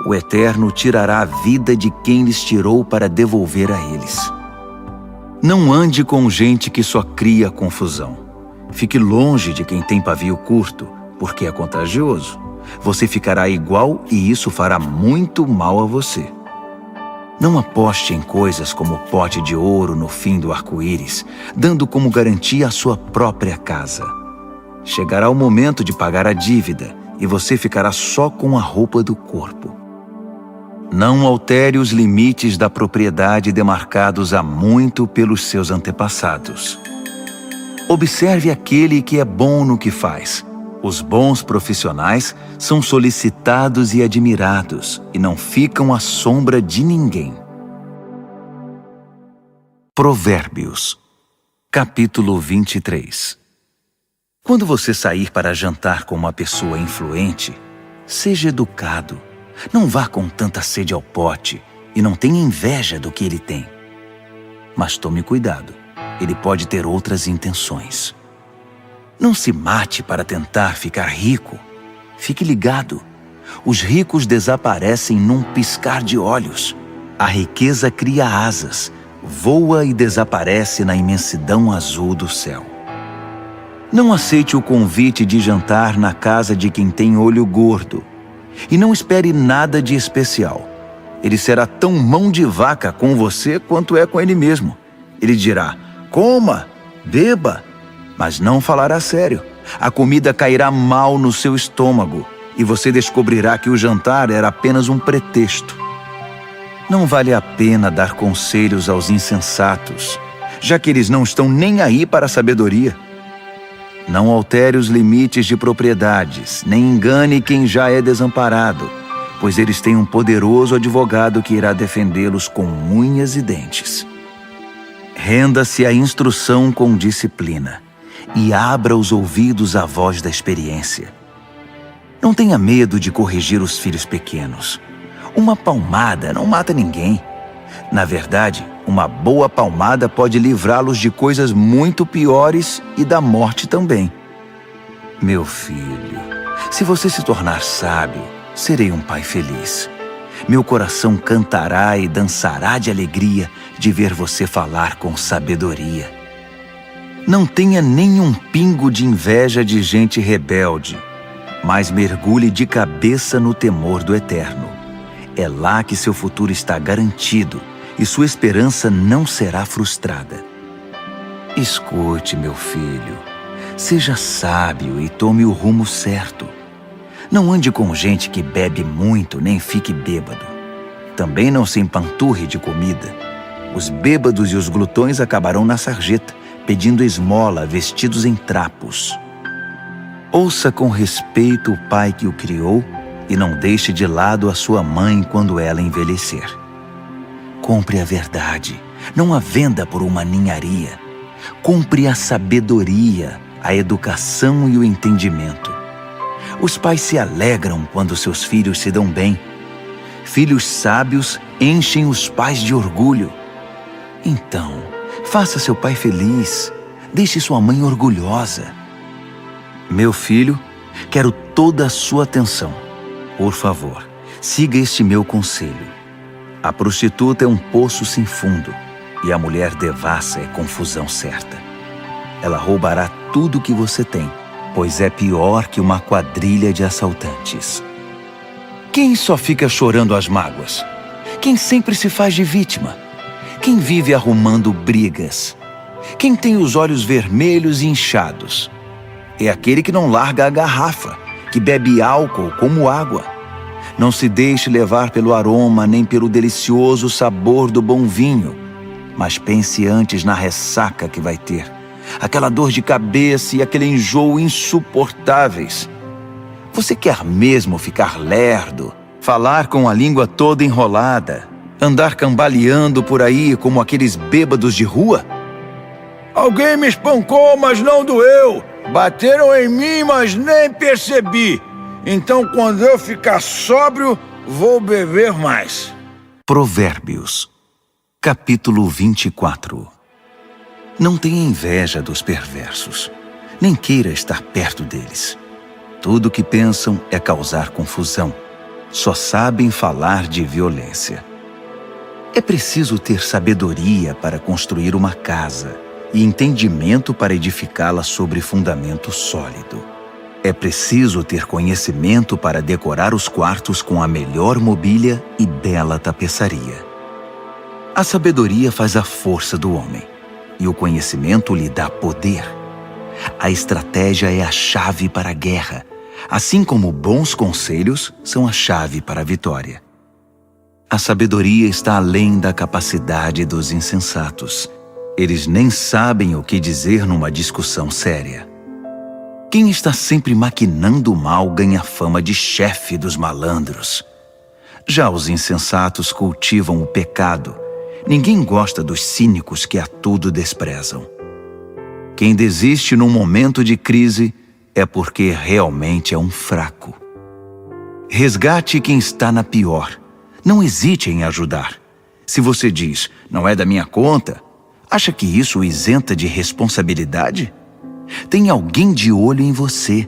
O Eterno tirará a vida de quem lhes tirou para devolver a eles. Não ande com gente que só cria confusão. Fique longe de quem tem pavio curto, porque é contagioso. Você ficará igual e isso fará muito mal a você. Não aposte em coisas como o pote de ouro no fim do arco-íris, dando como garantia a sua própria casa. Chegará o momento de pagar a dívida e você ficará só com a roupa do corpo. Não altere os limites da propriedade demarcados há muito pelos seus antepassados. Observe aquele que é bom no que faz. Os bons profissionais são solicitados e admirados e não ficam à sombra de ninguém. Provérbios, capítulo 23. Quando você sair para jantar com uma pessoa influente, seja educado. Não vá com tanta sede ao pote e não tenha inveja do que ele tem. Mas tome cuidado. ele pode ter outras intenções. Não se mate para tentar ficar rico. Fique ligado. Os ricos desaparecem num piscar de olhos. A riqueza cria asas, voa e desaparece na imensidão azul do céu. Não aceite o convite de jantar na casa de quem tem olho gordo. E não espere nada de especial. Ele será tão mão de vaca com você quanto é com ele mesmo. Ele dirá: coma, beba, mas não falará sério. A comida cairá mal no seu estômago e você descobrirá que o jantar era apenas um pretexto. Não vale a pena dar conselhos aos insensatos, já que eles não estão nem aí para a sabedoria. Não altere os limites de propriedades, nem engane quem já é desamparado, pois eles têm um poderoso advogado que irá defendê-los com unhas e dentes. Renda-se à instrução com disciplina e abra os ouvidos à voz da experiência. Não tenha medo de corrigir os filhos pequenos. Uma palmada não mata ninguém. Na verdade, uma boa palmada pode livrá-los de coisas muito piores e da morte também. Meu filho, se você se tornar sábio, serei um pai feliz. Meu coração cantará e dançará de alegria de ver você falar com sabedoria. Não tenha nenhum pingo de inveja de gente rebelde, mas mergulhe de cabeça no temor do Eterno. É lá que seu futuro está garantido e sua esperança não será frustrada. Escute, meu filho, seja sábio e tome o rumo certo. Não ande com gente que bebe muito nem fique bêbado. Também não se empanturre de comida. Os bêbados e os glutões acabarão na sarjeta, pedindo esmola vestidos em trapos. Ouça com respeito o pai que o criou e não deixe de lado a sua mãe quando ela envelhecer. Compre a verdade, não a venda por uma ninharia. Compre a sabedoria, a educação e o entendimento. Os pais se alegram quando seus filhos se dão bem. Filhos sábios enchem os pais de orgulho. Então, faça seu pai feliz. Deixe sua mãe orgulhosa. Meu filho, quero toda a sua atenção. Por favor, siga este meu conselho. A prostituta é um poço sem fundo e a mulher devassa é confusão certa. Ela roubará tudo que você tem, pois é pior que uma quadrilha de assaltantes. Quem só fica chorando as mágoas? Quem sempre se faz de vítima? Quem vive arrumando brigas? Quem tem os olhos vermelhos e inchados? É aquele que não larga a garrafa, que bebe álcool como água. Não se deixe levar pelo aroma nem pelo delicioso sabor do bom vinho, mas pense antes na ressaca que vai ter, aquela dor de cabeça e aquele enjoo insuportáveis. Você quer mesmo ficar lerdo, falar com a língua toda enrolada, andar cambaleando por aí como aqueles bêbados de rua? Alguém me espancou, mas não doeu. Bateram em mim, mas nem percebi. Então, quando eu ficar sóbrio, vou beber mais. Provérbios, capítulo 24. Não tenha inveja dos perversos, nem queira estar perto deles. Tudo o que pensam é causar confusão. Só sabem falar de violência. É preciso ter sabedoria para construir uma casa e entendimento para edificá-la sobre fundamento sólido. É preciso ter conhecimento para decorar os quartos com a melhor mobília e bela tapeçaria. A sabedoria faz a força do homem, e o conhecimento lhe dá poder. A estratégia é a chave para a guerra, assim como bons conselhos são a chave para a vitória. A sabedoria está além da capacidade dos insensatos. Eles nem sabem o que dizer numa discussão séria. Quem está sempre maquinando o mal ganha fama de chefe dos malandros. Já os insensatos cultivam o pecado. Ninguém gosta dos cínicos que a tudo desprezam. Quem desiste num momento de crise é porque realmente é um fraco. Resgate quem está na pior. Não hesite em ajudar. Se você diz, não é da minha conta, Acha que isso o isenta de responsabilidade? Tem alguém de olho em você,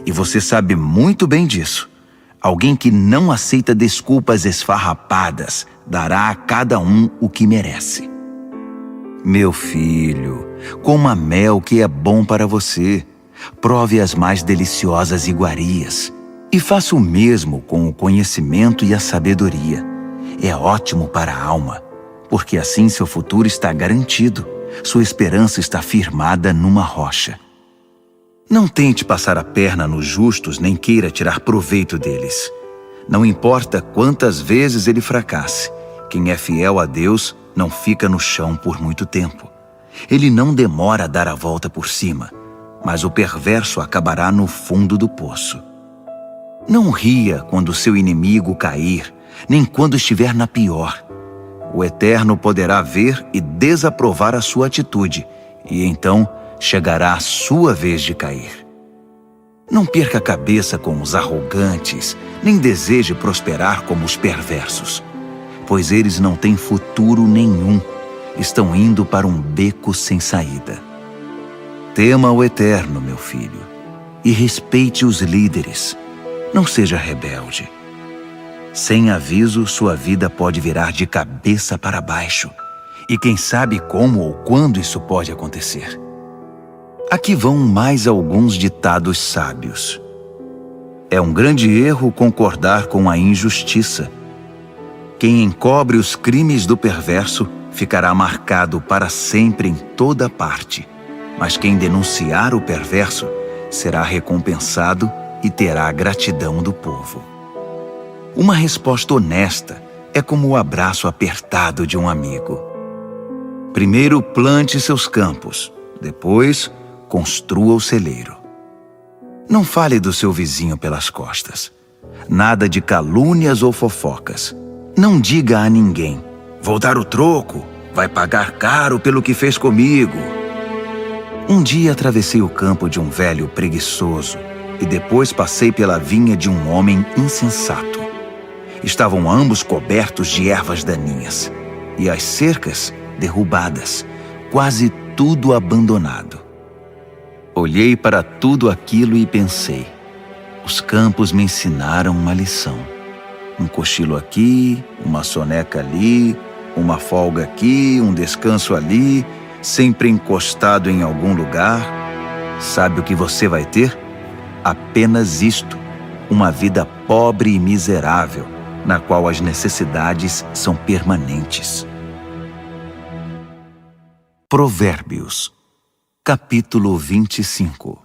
e você sabe muito bem disso. Alguém que não aceita desculpas esfarrapadas, dará a cada um o que merece. Meu filho, coma mel que é bom para você. Prove as mais deliciosas iguarias. E faça o mesmo com o conhecimento e a sabedoria. É ótimo para a alma, porque assim seu futuro está garantido. Sua esperança está firmada numa rocha. Não tente passar a perna nos justos, nem queira tirar proveito deles. Não importa quantas vezes ele fracasse, quem é fiel a Deus não fica no chão por muito tempo. Ele não demora a dar a volta por cima, mas o perverso acabará no fundo do poço. Não ria quando seu inimigo cair, nem quando estiver na pior. O Eterno poderá ver e desaprovar a sua atitude, e então chegará a sua vez de cair. Não perca a cabeça com os arrogantes, nem deseje prosperar como os perversos, pois eles não têm futuro nenhum, estão indo para um beco sem saída. Tema o Eterno, meu filho, e respeite os líderes. Não seja rebelde. Sem aviso, sua vida pode virar de cabeça para baixo. E quem sabe como ou quando isso pode acontecer. Aqui vão mais alguns ditados sábios. É um grande erro concordar com a injustiça. Quem encobre os crimes do perverso ficará marcado para sempre em toda parte. Mas quem denunciar o perverso será recompensado e terá a gratidão do povo. Uma resposta honesta é como o abraço apertado de um amigo. Primeiro plante seus campos, depois construa o celeiro. Não fale do seu vizinho pelas costas. Nada de calúnias ou fofocas. Não diga a ninguém: vou dar o troco, vai pagar caro pelo que fez comigo. Um dia atravessei o campo de um velho preguiçoso e depois passei pela vinha de um homem insensato. Estavam ambos cobertos de ervas daninhas e as cercas derrubadas, quase tudo abandonado. Olhei para tudo aquilo e pensei: os campos me ensinaram uma lição. Um cochilo aqui, uma soneca ali, uma folga aqui, um descanso ali, sempre encostado em algum lugar. Sabe o que você vai ter? Apenas isto: uma vida pobre e miserável, na qual as necessidades são permanentes. Provérbios, capítulo 25.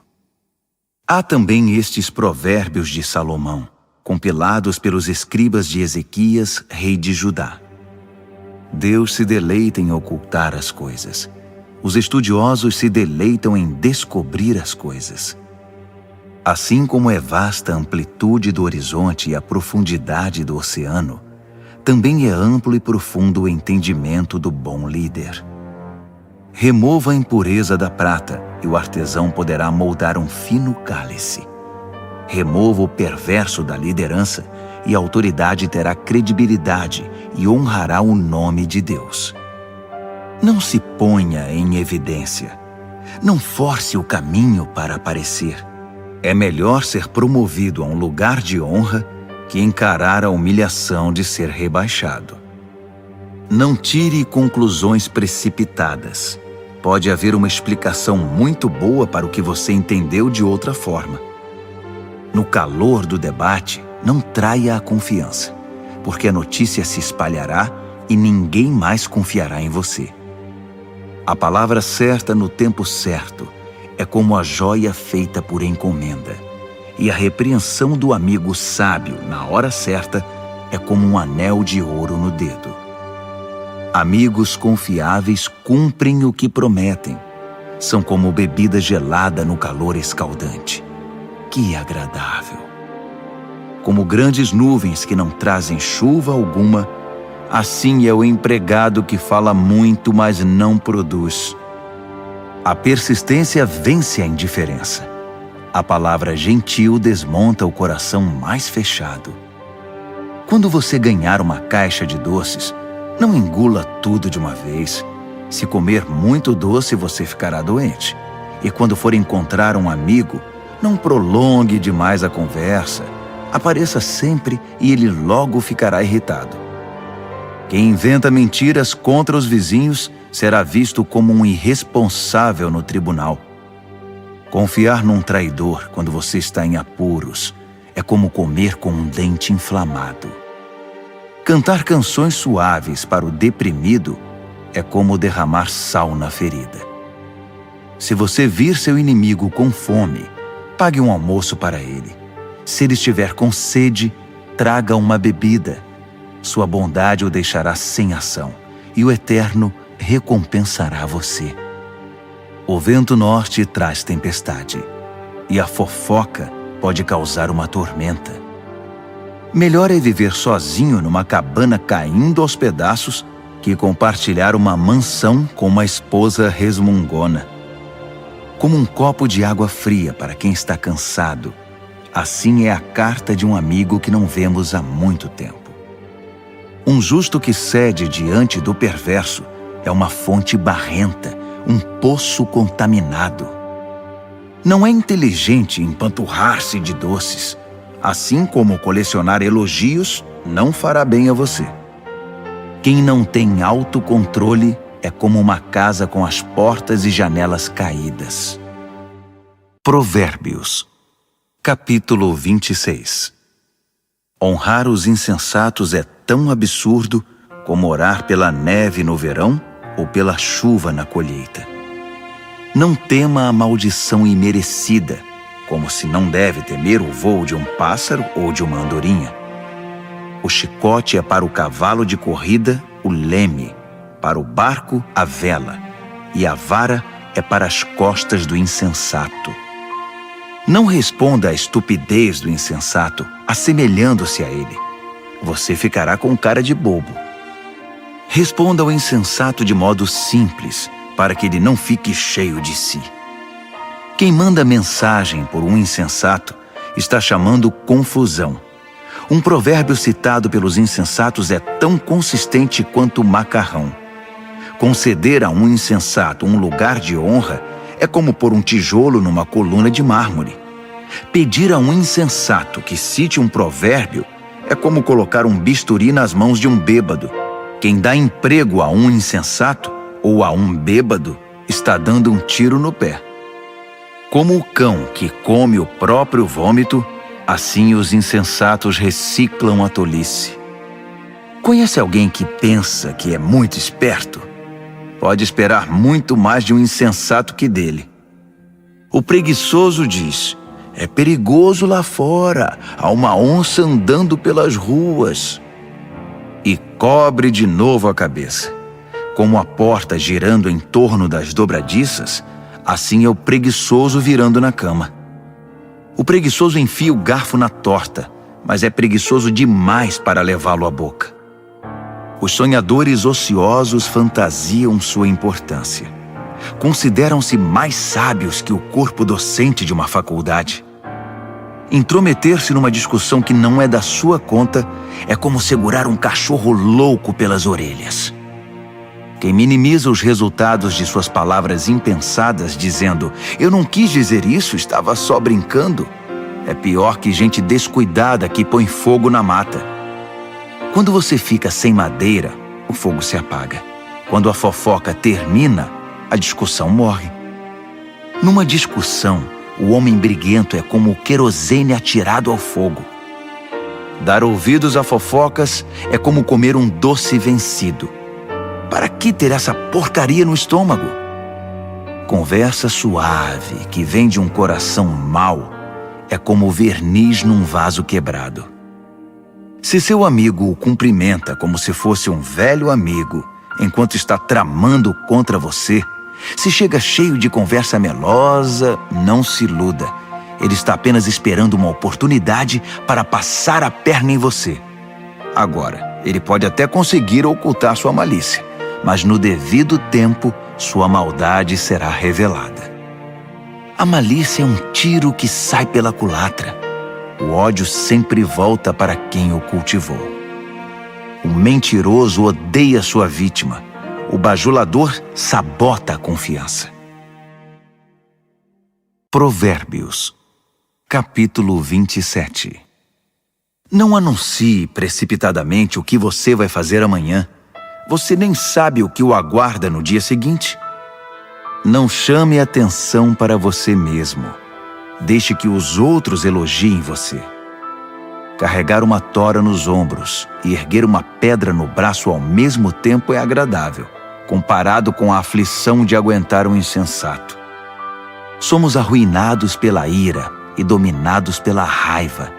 Há também estes provérbios de Salomão, compilados pelos escribas de Ezequias, rei de Judá. Deus se deleita em ocultar as coisas. Os estudiosos se deleitam em descobrir as coisas. Assim como é vasta a amplitude do horizonte e a profundidade do oceano, também é amplo e profundo o entendimento do bom líder. Remova a impureza da prata, e o artesão poderá moldar um fino cálice. Remova o perverso da liderança, e a autoridade terá credibilidade e honrará o nome de Deus. Não se ponha em evidência. Não force o caminho para aparecer. É melhor ser promovido a um lugar de honra que encarar a humilhação de ser rebaixado. Não tire conclusões precipitadas. Pode haver uma explicação muito boa para o que você entendeu de outra forma. No calor do debate, não traia a confiança, porque a notícia se espalhará e ninguém mais confiará em você. A palavra certa no tempo certo é como a joia feita por encomenda, e a repreensão do amigo sábio na hora certa é como um anel de ouro no dedo. Amigos confiáveis cumprem o que prometem. São como bebida gelada no calor escaldante. Que agradável! Como grandes nuvens que não trazem chuva alguma, assim é o empregado que fala muito, mas não produz. A persistência vence a indiferença. A palavra gentil desmonta o coração mais fechado. Quando você ganhar uma caixa de doces, não engula tudo de uma vez. Se comer muito doce, você ficará doente. E quando for encontrar um amigo, não prolongue demais a conversa. Apareça sempre e ele logo ficará irritado. Quem inventa mentiras contra os vizinhos será visto como um irresponsável no tribunal. Confiar num traidor quando você está em apuros é como comer com um dente inflamado. Cantar canções suaves para o deprimido é como derramar sal na ferida. Se você vir seu inimigo com fome, pague um almoço para ele. Se ele estiver com sede, traga uma bebida. Sua bondade o deixará sem ação, e o Eterno recompensará você. O vento norte traz tempestade, e a fofoca pode causar uma tormenta. Melhor é viver sozinho numa cabana caindo aos pedaços que compartilhar uma mansão com uma esposa resmungona. Como um copo de água fria para quem está cansado, assim é a carta de um amigo que não vemos há muito tempo. Um justo que cede diante do perverso é uma fonte barrenta, um poço contaminado. Não é inteligente empanturrar-se de doces, assim como colecionar elogios não fará bem a você. Quem não tem autocontrole é como uma casa com as portas e janelas caídas. Provérbios, capítulo 26. Honrar os insensatos é tão absurdo como orar pela neve no verão ou pela chuva na colheita. Não tema a maldição imerecida, como se não deve temer o voo de um pássaro ou de uma andorinha. O chicote é para o cavalo de corrida o leme, para o barco a vela, e a vara é para as costas do insensato. Não responda à estupidez do insensato, assemelhando-se a ele. Você ficará com cara de bobo. Responda ao insensato de modo simples, para que ele não fique cheio de si. Quem manda mensagem por um insensato está chamando confusão. Um provérbio citado pelos insensatos é tão consistente quanto o macarrão. Conceder a um insensato um lugar de honra é como pôr um tijolo numa coluna de mármore. Pedir a um insensato que cite um provérbio é como colocar um bisturi nas mãos de um bêbado. Quem dá emprego a um insensato ou a um bêbado está dando um tiro no pé. Como o cão que come o próprio vômito, assim os insensatos reciclam a tolice. Conhece alguém que pensa que é muito esperto? Pode esperar muito mais de um insensato que dele. O preguiçoso diz: é perigoso lá fora, há uma onça andando pelas ruas. E cobre de novo a cabeça. Como a porta girando em torno das dobradiças, assim é o preguiçoso virando na cama. O preguiçoso enfia o garfo na torta, mas é preguiçoso demais para levá-lo à boca. Os sonhadores ociosos fantasiam sua importância. Consideram-se mais sábios que o corpo docente de uma faculdade. Intrometer-se numa discussão que não é da sua conta é como segurar um cachorro louco pelas orelhas. Quem minimiza os resultados de suas palavras impensadas, dizendo "eu não quis dizer isso, estava só brincando", é pior que gente descuidada que põe fogo na mata. Quando você fica sem madeira, o fogo se apaga. Quando a fofoca termina, a discussão morre. Numa discussão, o homem briguento é como o querosene atirado ao fogo. Dar ouvidos a fofocas é como comer um doce vencido. Para que ter essa porcaria no estômago? Conversa suave que vem de um coração mau é como verniz num vaso quebrado. Se seu amigo o cumprimenta como se fosse um velho amigo, enquanto está tramando contra você, se chega cheio de conversa melosa, não se iluda. Ele está apenas esperando uma oportunidade para passar a perna em você. Agora, ele pode até conseguir ocultar sua malícia, mas no devido tempo, sua maldade será revelada. A malícia é um tiro que sai pela culatra. O ódio sempre volta para quem o cultivou. O mentiroso odeia sua vítima. O bajulador sabota a confiança. Provérbios, capítulo 27. Não anuncie precipitadamente o que você vai fazer amanhã. Você nem sabe o que o aguarda no dia seguinte. Não chame atenção para você mesmo. Deixe que os outros elogiem você. Carregar uma tora nos ombros e erguer uma pedra no braço ao mesmo tempo é agradável, comparado com a aflição de aguentar um insensato. Somos arruinados pela ira e dominados pela raiva.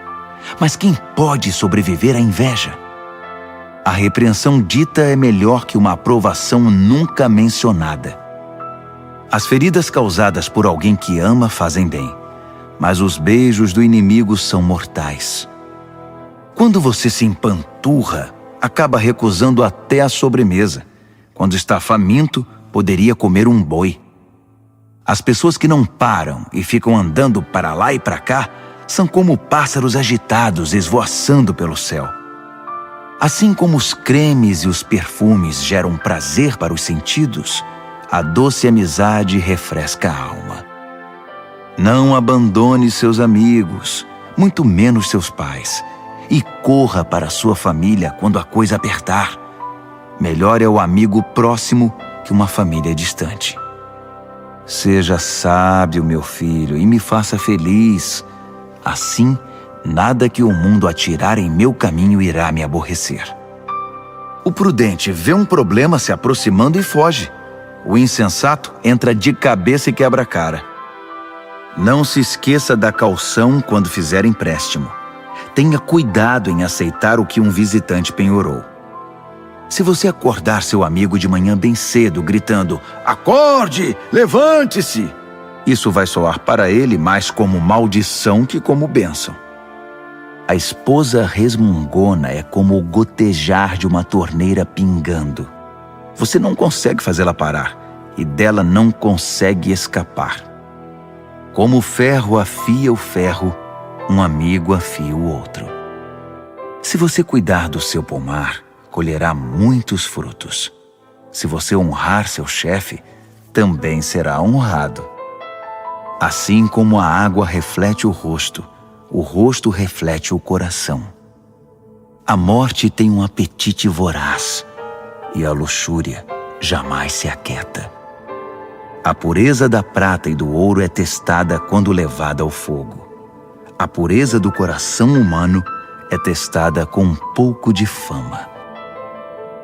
Mas quem pode sobreviver à inveja? A repreensão dita é melhor que uma aprovação nunca mencionada. As feridas causadas por alguém que ama fazem bem, mas os beijos do inimigo são mortais. Quando você se empanturra, acaba recusando até a sobremesa. Quando está faminto, poderia comer um boi. As pessoas que não param e ficam andando para lá e para cá são como pássaros agitados esvoaçando pelo céu. Assim como os cremes e os perfumes geram prazer para os sentidos, a doce amizade refresca a alma. Não abandone seus amigos, muito menos seus pais, e corra para sua família quando a coisa apertar. Melhor é o amigo próximo que uma família distante. Seja sábio, meu filho, e me faça feliz. Assim, nada que o mundo atirar em meu caminho irá me aborrecer. O prudente vê um problema se aproximando e foge. O insensato entra de cabeça e quebra a cara. Não se esqueça da caução quando fizer empréstimo. Tenha cuidado em aceitar o que um visitante penhorou. Se você acordar seu amigo de manhã bem cedo, gritando, "Acorde! Levante-se!", isso vai soar para ele mais como maldição que como bênção. A esposa resmungona é como o gotejar de uma torneira pingando. Você não consegue fazê-la parar e dela não consegue escapar. Como o ferro afia o ferro, um amigo afia o outro. Se você cuidar do seu pomar, colherá muitos frutos. Se você honrar seu chefe, também será honrado. Assim como a água reflete o rosto reflete o coração. A morte tem um apetite voraz, e a luxúria jamais se aquieta. A pureza da prata e do ouro é testada quando levada ao fogo. A pureza do coração humano é testada com um pouco de fama.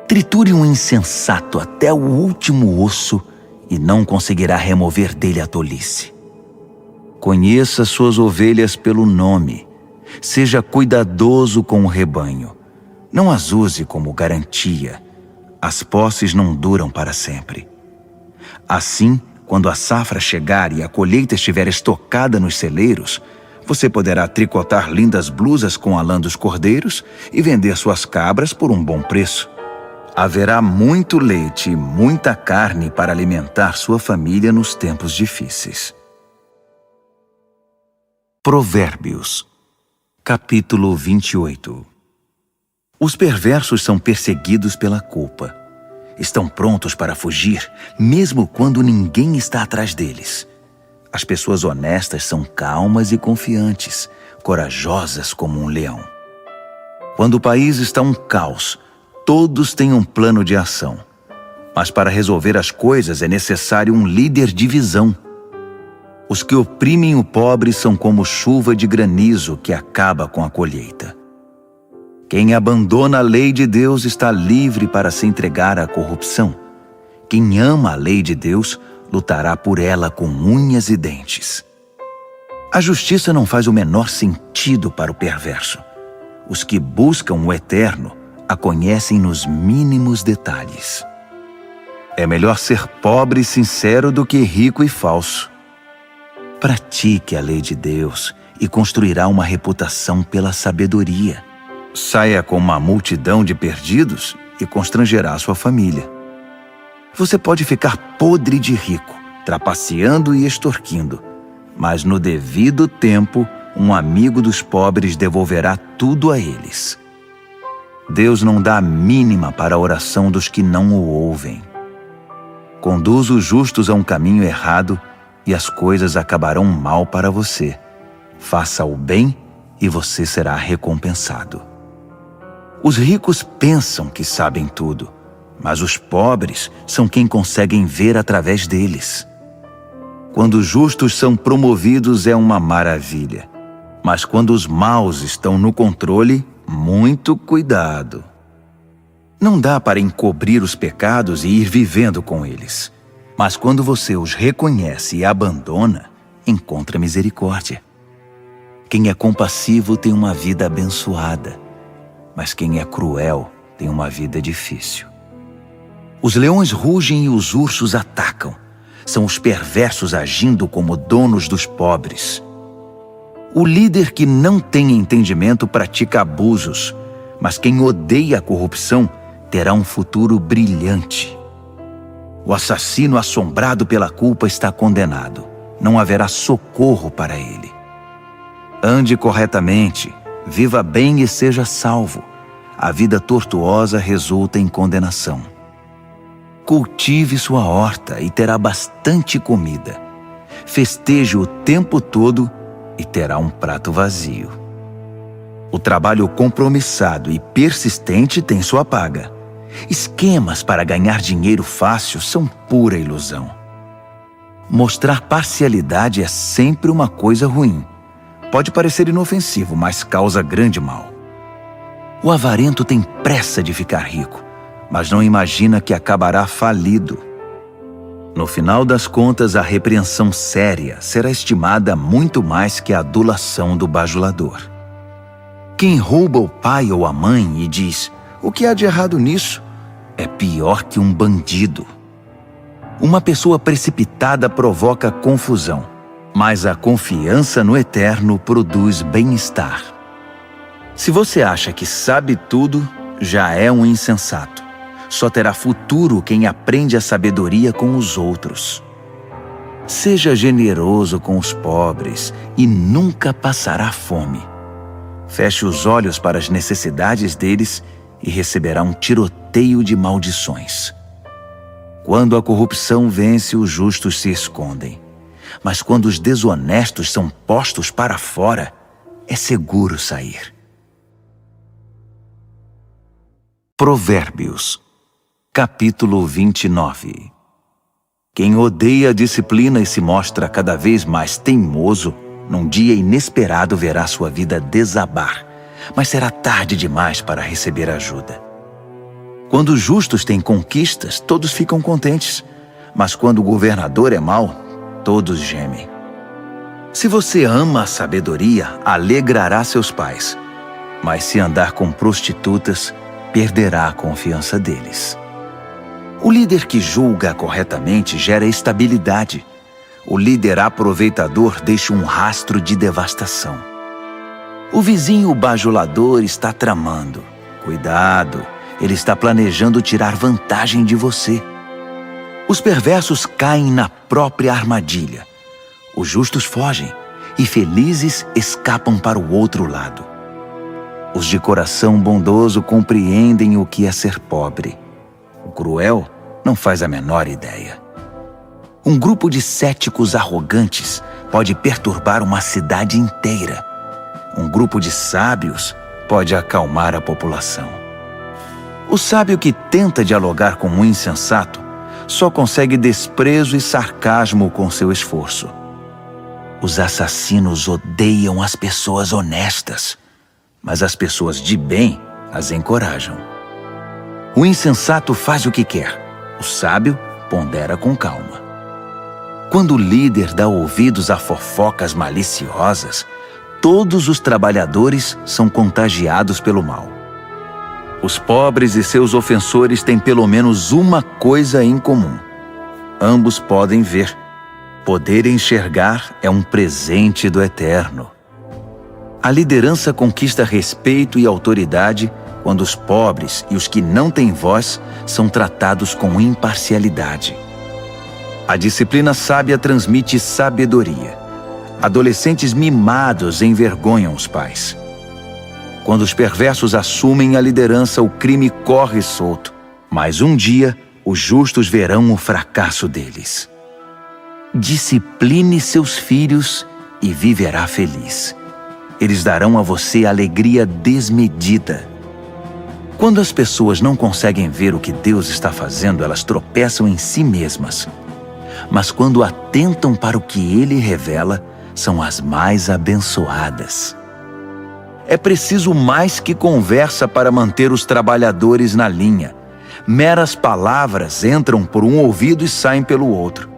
Triture um insensato até o último osso e não conseguirá remover dele a tolice. Conheça suas ovelhas pelo nome. Seja cuidadoso com o rebanho. Não as use como garantia. As posses não duram para sempre. Assim, quando a safra chegar e a colheita estiver estocada nos celeiros, você poderá tricotar lindas blusas com a lã dos cordeiros e vender suas cabras por um bom preço. Haverá muito leite e muita carne para alimentar sua família nos tempos difíceis. Provérbios, capítulo 28. Os perversos são perseguidos pela culpa. Estão prontos para fugir, mesmo quando ninguém está atrás deles. As pessoas honestas são calmas e confiantes, corajosas como um leão. Quando o país está um caos, todos têm um plano de ação. Mas para resolver as coisas é necessário um líder de visão. Os que oprimem o pobre são como chuva de granizo que acaba com a colheita. Quem abandona a lei de Deus está livre para se entregar à corrupção. Quem ama a lei de Deus lutará por ela com unhas e dentes. A justiça não faz o menor sentido para o perverso. Os que buscam o eterno a conhecem nos mínimos detalhes. É melhor ser pobre e sincero do que rico e falso. Pratique a lei de Deus e construirá uma reputação pela sabedoria. Saia com uma multidão de perdidos e constrangerá sua família. Você pode ficar podre de rico, trapaceando e extorquindo, mas no devido tempo, um amigo dos pobres devolverá tudo a eles. Deus não dá a mínima para a oração dos que não o ouvem. Conduz os justos a um caminho errado e as coisas acabarão mal para você. Faça o bem e você será recompensado. Os ricos pensam que sabem tudo, mas os pobres são quem conseguem ver através deles. Quando os justos são promovidos é uma maravilha, mas quando os maus estão no controle, muito cuidado. Não dá para encobrir os pecados e ir vivendo com eles, mas quando você os reconhece e abandona, encontra misericórdia. Quem é compassivo tem uma vida abençoada, mas quem é cruel tem uma vida difícil. Os leões rugem e os ursos atacam. São os perversos agindo como donos dos pobres. O líder que não tem entendimento pratica abusos, mas quem odeia a corrupção terá um futuro brilhante. O assassino assombrado pela culpa está condenado. Não haverá socorro para ele. Ande corretamente, viva bem e seja salvo. A vida tortuosa resulta em condenação. Cultive sua horta e terá bastante comida. Festeje o tempo todo e terá um prato vazio. O trabalho compromissado e persistente tem sua paga. Esquemas para ganhar dinheiro fácil são pura ilusão. Mostrar parcialidade é sempre uma coisa ruim. Pode parecer inofensivo, mas causa grande mal. O avarento tem pressa de ficar rico, mas não imagina que acabará falido. No final das contas, a repreensão séria será estimada muito mais que a adulação do bajulador. Quem rouba o pai ou a mãe e diz: "O que há de errado nisso?", é pior que um bandido. Uma pessoa precipitada provoca confusão, mas a confiança no Eterno produz bem-estar. Se você acha que sabe tudo, já é um insensato. Só terá futuro quem aprende a sabedoria com os outros. Seja generoso com os pobres e nunca passará fome. Feche os olhos para as necessidades deles e receberá um tiroteio de maldições. Quando a corrupção vence, os justos se escondem. Mas quando os desonestos são postos para fora, é seguro sair. Provérbios, capítulo 29. Quem odeia a disciplina e se mostra cada vez mais teimoso, num dia inesperado verá sua vida desabar, mas será tarde demais para receber ajuda. Quando os justos têm conquistas, todos ficam contentes, mas quando o governador é mau, todos gemem. Se você ama a sabedoria, alegrará seus pais, mas se andar com prostitutas, perderá a confiança deles. O líder que julga corretamente gera estabilidade. O líder aproveitador deixa um rastro de devastação. O vizinho bajulador está tramando. Cuidado, ele está planejando tirar vantagem de você. Os perversos caem na própria armadilha. Os justos fogem e felizes escapam para o outro lado. Os de coração bondoso compreendem o que é ser pobre. O cruel não faz a menor ideia. Um grupo de céticos arrogantes pode perturbar uma cidade inteira. Um grupo de sábios pode acalmar a população. O sábio que tenta dialogar com um insensato só consegue desprezo e sarcasmo com seu esforço. Os assassinos odeiam as pessoas honestas, mas as pessoas de bem as encorajam. O insensato faz o que quer, o sábio pondera com calma. Quando o líder dá ouvidos a fofocas maliciosas, todos os trabalhadores são contagiados pelo mal. Os pobres e seus ofensores têm pelo menos uma coisa em comum. Ambos podem ver. Poder enxergar é um presente do Eterno. A liderança conquista respeito e autoridade quando os pobres e os que não têm voz são tratados com imparcialidade. A disciplina sábia transmite sabedoria. Adolescentes mimados envergonham os pais. Quando os perversos assumem a liderança, o crime corre solto. Mas um dia, os justos verão o fracasso deles. Discipline seus filhos e viverá feliz. Eles darão a você alegria desmedida. Quando as pessoas não conseguem ver o que Deus está fazendo, elas tropeçam em si mesmas. Mas quando atentam para o que Ele revela, são as mais abençoadas. É preciso mais que conversa para manter os trabalhadores na linha. Meras palavras entram por um ouvido e saem pelo outro.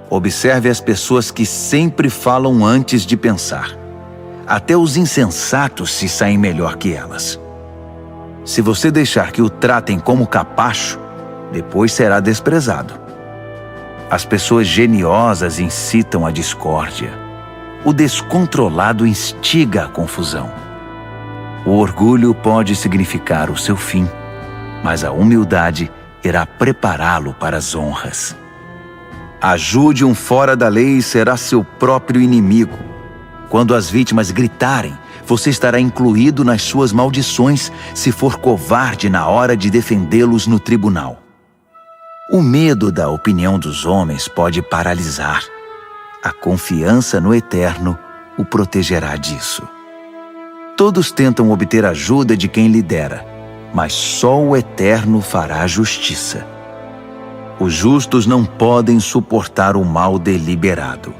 Observe as pessoas que sempre falam antes de pensar. Até os insensatos se saem melhor que elas. Se você deixar que o tratem como capacho, depois será desprezado. As pessoas geniosas incitam a discórdia. O descontrolado instiga a confusão. O orgulho pode significar o seu fim, mas a humildade irá prepará-lo para as honras. Ajude um fora da lei e será seu próprio inimigo. Quando as vítimas gritarem, você estará incluído nas suas maldições se for covarde na hora de defendê-los no tribunal. O medo da opinião dos homens pode paralisar. A confiança no Eterno o protegerá disso. Todos tentam obter ajuda de quem lidera, mas só o Eterno fará justiça. Os justos não podem suportar o mal deliberado.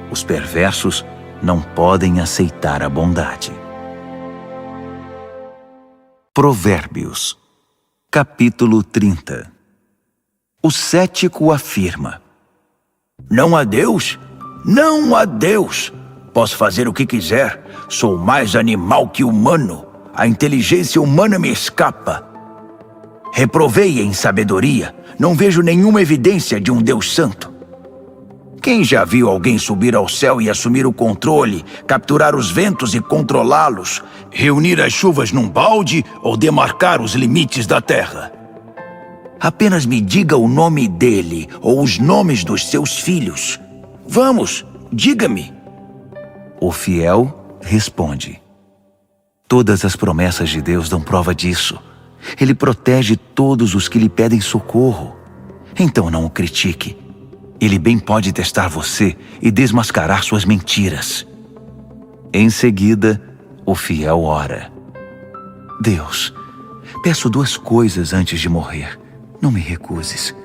Os perversos não podem aceitar a bondade. Provérbios, capítulo 30. O cético afirma: Não há Deus? Não há Deus! Posso fazer o que quiser. Sou mais animal que humano. A inteligência humana me escapa. Reprovei em sabedoria. Não vejo nenhuma evidência de um Deus santo. Quem já viu alguém subir ao céu e assumir o controle, capturar os ventos e controlá-los, reunir as chuvas num balde ou demarcar os limites da terra? Apenas me diga o nome dele ou os nomes dos seus filhos. Vamos, diga-me. O fiel responde: Todas as promessas de Deus dão prova disso. Ele protege todos os que lhe pedem socorro. Então não o critique. Ele bem pode testar você e desmascarar suas mentiras. Em seguida, o fiel ora: Deus, peço 2 coisas antes de morrer. Não me recuses.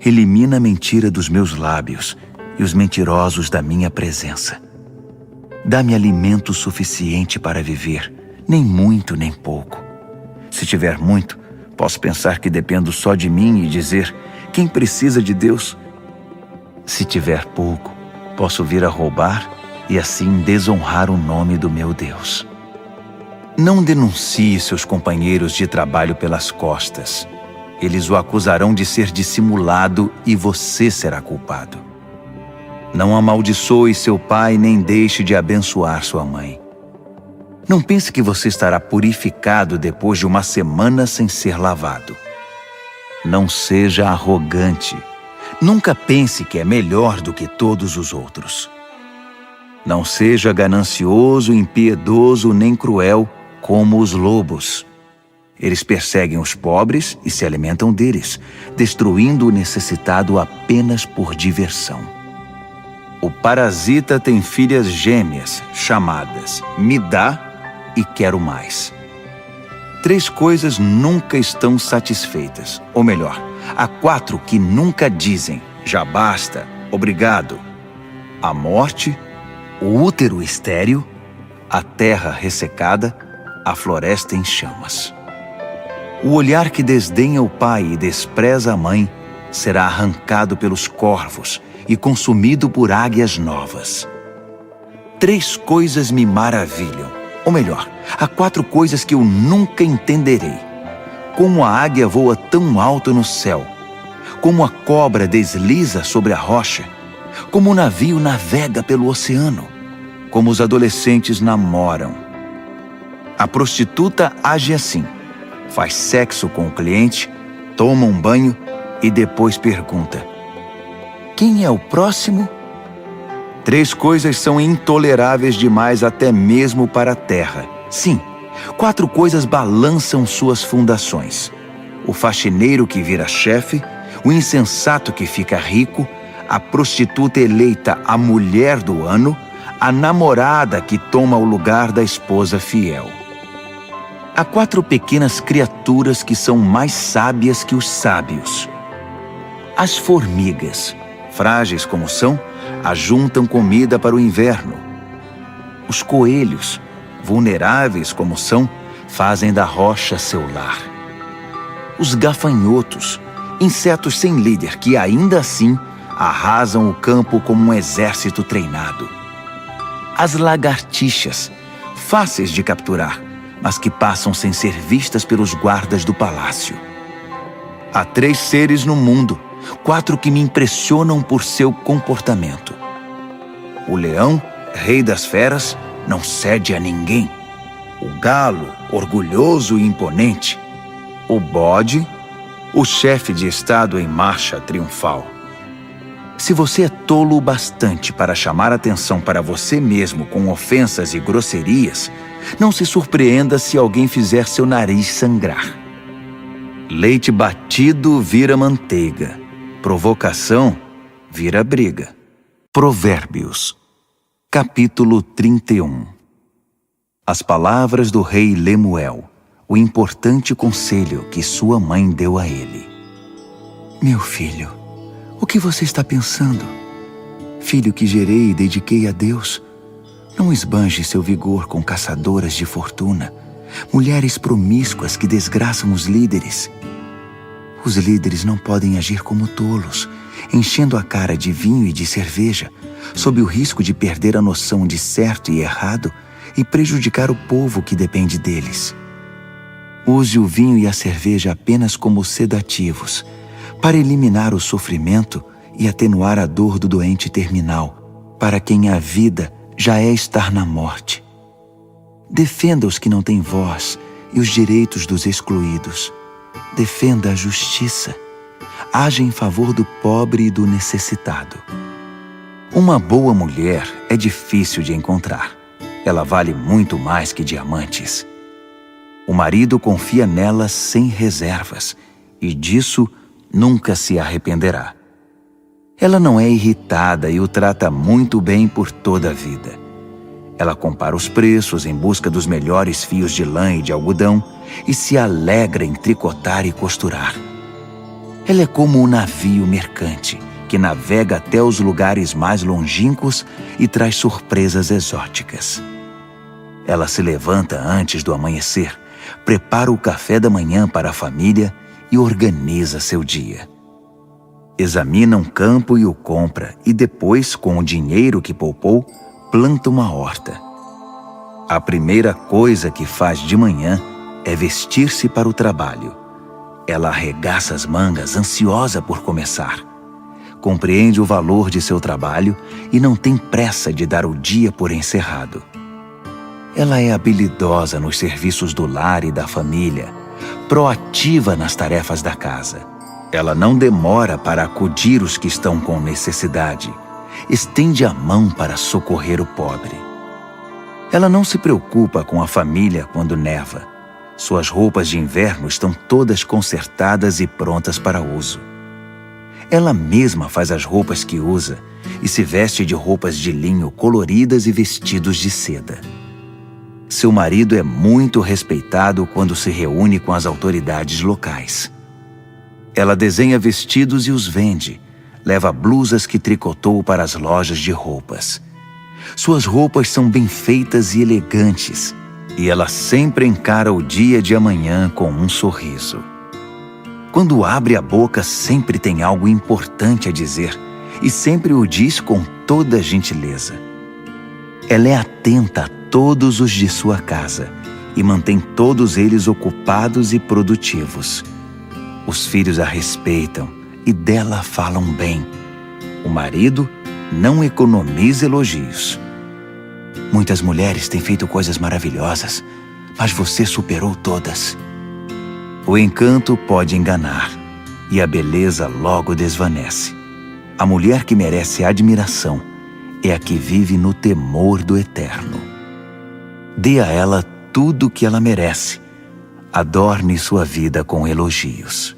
Elimina a mentira dos meus lábios e os mentirosos da minha presença. Dá-me alimento suficiente para viver, nem muito nem pouco. Se tiver muito, posso pensar que dependo só de mim e dizer: quem precisa de Deus? Se tiver pouco, posso vir a roubar e assim desonrar o nome do meu Deus. Não denuncie seus companheiros de trabalho pelas costas. Eles o acusarão de ser dissimulado e você será culpado. Não amaldiçoe seu pai nem deixe de abençoar sua mãe. Não pense que você estará purificado depois de 1 semana sem ser lavado. Não seja arrogante. Nunca pense que é melhor do que todos os outros. Não seja ganancioso, impiedoso nem cruel como os lobos. Eles perseguem os pobres e se alimentam deles, destruindo o necessitado apenas por diversão. O parasita tem filhas gêmeas, chamadas me dá e quero mais. 3 coisas nunca estão satisfeitas, ou melhor, há 4 que nunca dizem já basta, obrigado: a morte, o útero estéril, a terra ressecada, a floresta em chamas. O olhar que desdenha o pai e despreza a mãe será arrancado pelos corvos e consumido por águias novas. 3 coisas me maravilham, ou melhor, há 4 coisas que eu nunca entenderei. Como a águia voa tão alto no céu, como a cobra desliza sobre a rocha, como o navio navega pelo oceano, como os adolescentes namoram. A prostituta age assim: faz sexo com o cliente, toma um banho e depois pergunta: quem é o próximo? 3 coisas são intoleráveis demais até mesmo para a terra. Sim, 4 coisas balançam suas fundações: o faxineiro que vira chefe, o insensato que fica rico, a prostituta eleita a mulher do ano, a namorada que toma o lugar da esposa fiel. Há 4 pequenas criaturas que são mais sábias que os sábios. As formigas, frágeis como são, ajuntam comida para o inverno. Os coelhos, vulneráveis como são, fazem da rocha seu lar. Os gafanhotos, insetos sem líder que ainda assim arrasam o campo como um exército treinado. As lagartixas, fáceis de capturar, mas que passam sem ser vistas pelos guardas do palácio. Há 3 seres no mundo, 4 que me impressionam por seu comportamento. O leão, rei das feras, não cede a ninguém. O galo, orgulhoso e imponente. O bode, o chefe de estado em marcha triunfal. Se você é tolo o bastante para chamar atenção para você mesmo com ofensas e grosserias, não se surpreenda se alguém fizer seu nariz sangrar. Leite batido vira manteiga. Provocação vira briga. Provérbios, capítulo 31. As palavras do rei Lemuel, o importante conselho que sua mãe deu a ele. Meu filho, o que você está pensando? Filho que gerei e dediquei a Deus, não esbanje seu vigor com caçadoras de fortuna, mulheres promíscuas que desgraçam os líderes. Os líderes não podem agir como tolos, enchendo a cara de vinho e de cerveja, sob o risco de perder a noção de certo e errado e prejudicar o povo que depende deles. Use o vinho e a cerveja apenas como sedativos, para eliminar o sofrimento e atenuar a dor do doente terminal, para quem a vida já é estar na morte. Defenda os que não têm voz e os direitos dos excluídos. Defenda a justiça. Haja em favor do pobre e do necessitado. Uma boa mulher é difícil de encontrar. Ela vale muito mais que diamantes. O marido confia nela sem reservas, e disso nunca se arrependerá. Ela não é irritada e o trata muito bem por toda a vida. Ela compara os preços em busca dos melhores fios de lã e de algodão e se alegra em tricotar e costurar. Ela é como um navio mercante que navega até os lugares mais longínquos e traz surpresas exóticas. Ela se levanta antes do amanhecer, prepara o café da manhã para a família e organiza seu dia. Examina um campo e o compra, e depois, com o dinheiro que poupou, planta uma horta. A primeira coisa que faz de manhã é vestir-se para o trabalho. Ela arregaça as mangas, ansiosa por começar. Compreende o valor de seu trabalho e não tem pressa de dar o dia por encerrado. Ela é habilidosa nos serviços do lar e da família, proativa nas tarefas da casa. Ela não demora para acudir os que estão com necessidade. Estende a mão para socorrer o pobre. Ela não se preocupa com a família quando neva. Suas roupas de inverno estão todas consertadas e prontas para uso. Ela mesma faz as roupas que usa e se veste de roupas de linho coloridas e vestidos de seda. Seu marido é muito respeitado quando se reúne com as autoridades locais. Ela desenha vestidos e os vende. Leva blusas que tricotou para as lojas de roupas. Suas roupas são bem feitas e elegantes, e ela sempre encara o dia de amanhã com um sorriso. Quando abre a boca, sempre tem algo importante a dizer, e sempre o diz com toda gentileza. Ela é atenta a todos os de sua casa, e mantém todos eles ocupados e produtivos. Os filhos a respeitam, e dela falam bem. O marido não economiza elogios. Muitas mulheres têm feito coisas maravilhosas, mas você superou todas. O encanto pode enganar, e a beleza logo desvanece. A mulher que merece admiração é a que vive no temor do Eterno. Dê a ela tudo o que ela merece. Adorne sua vida com elogios.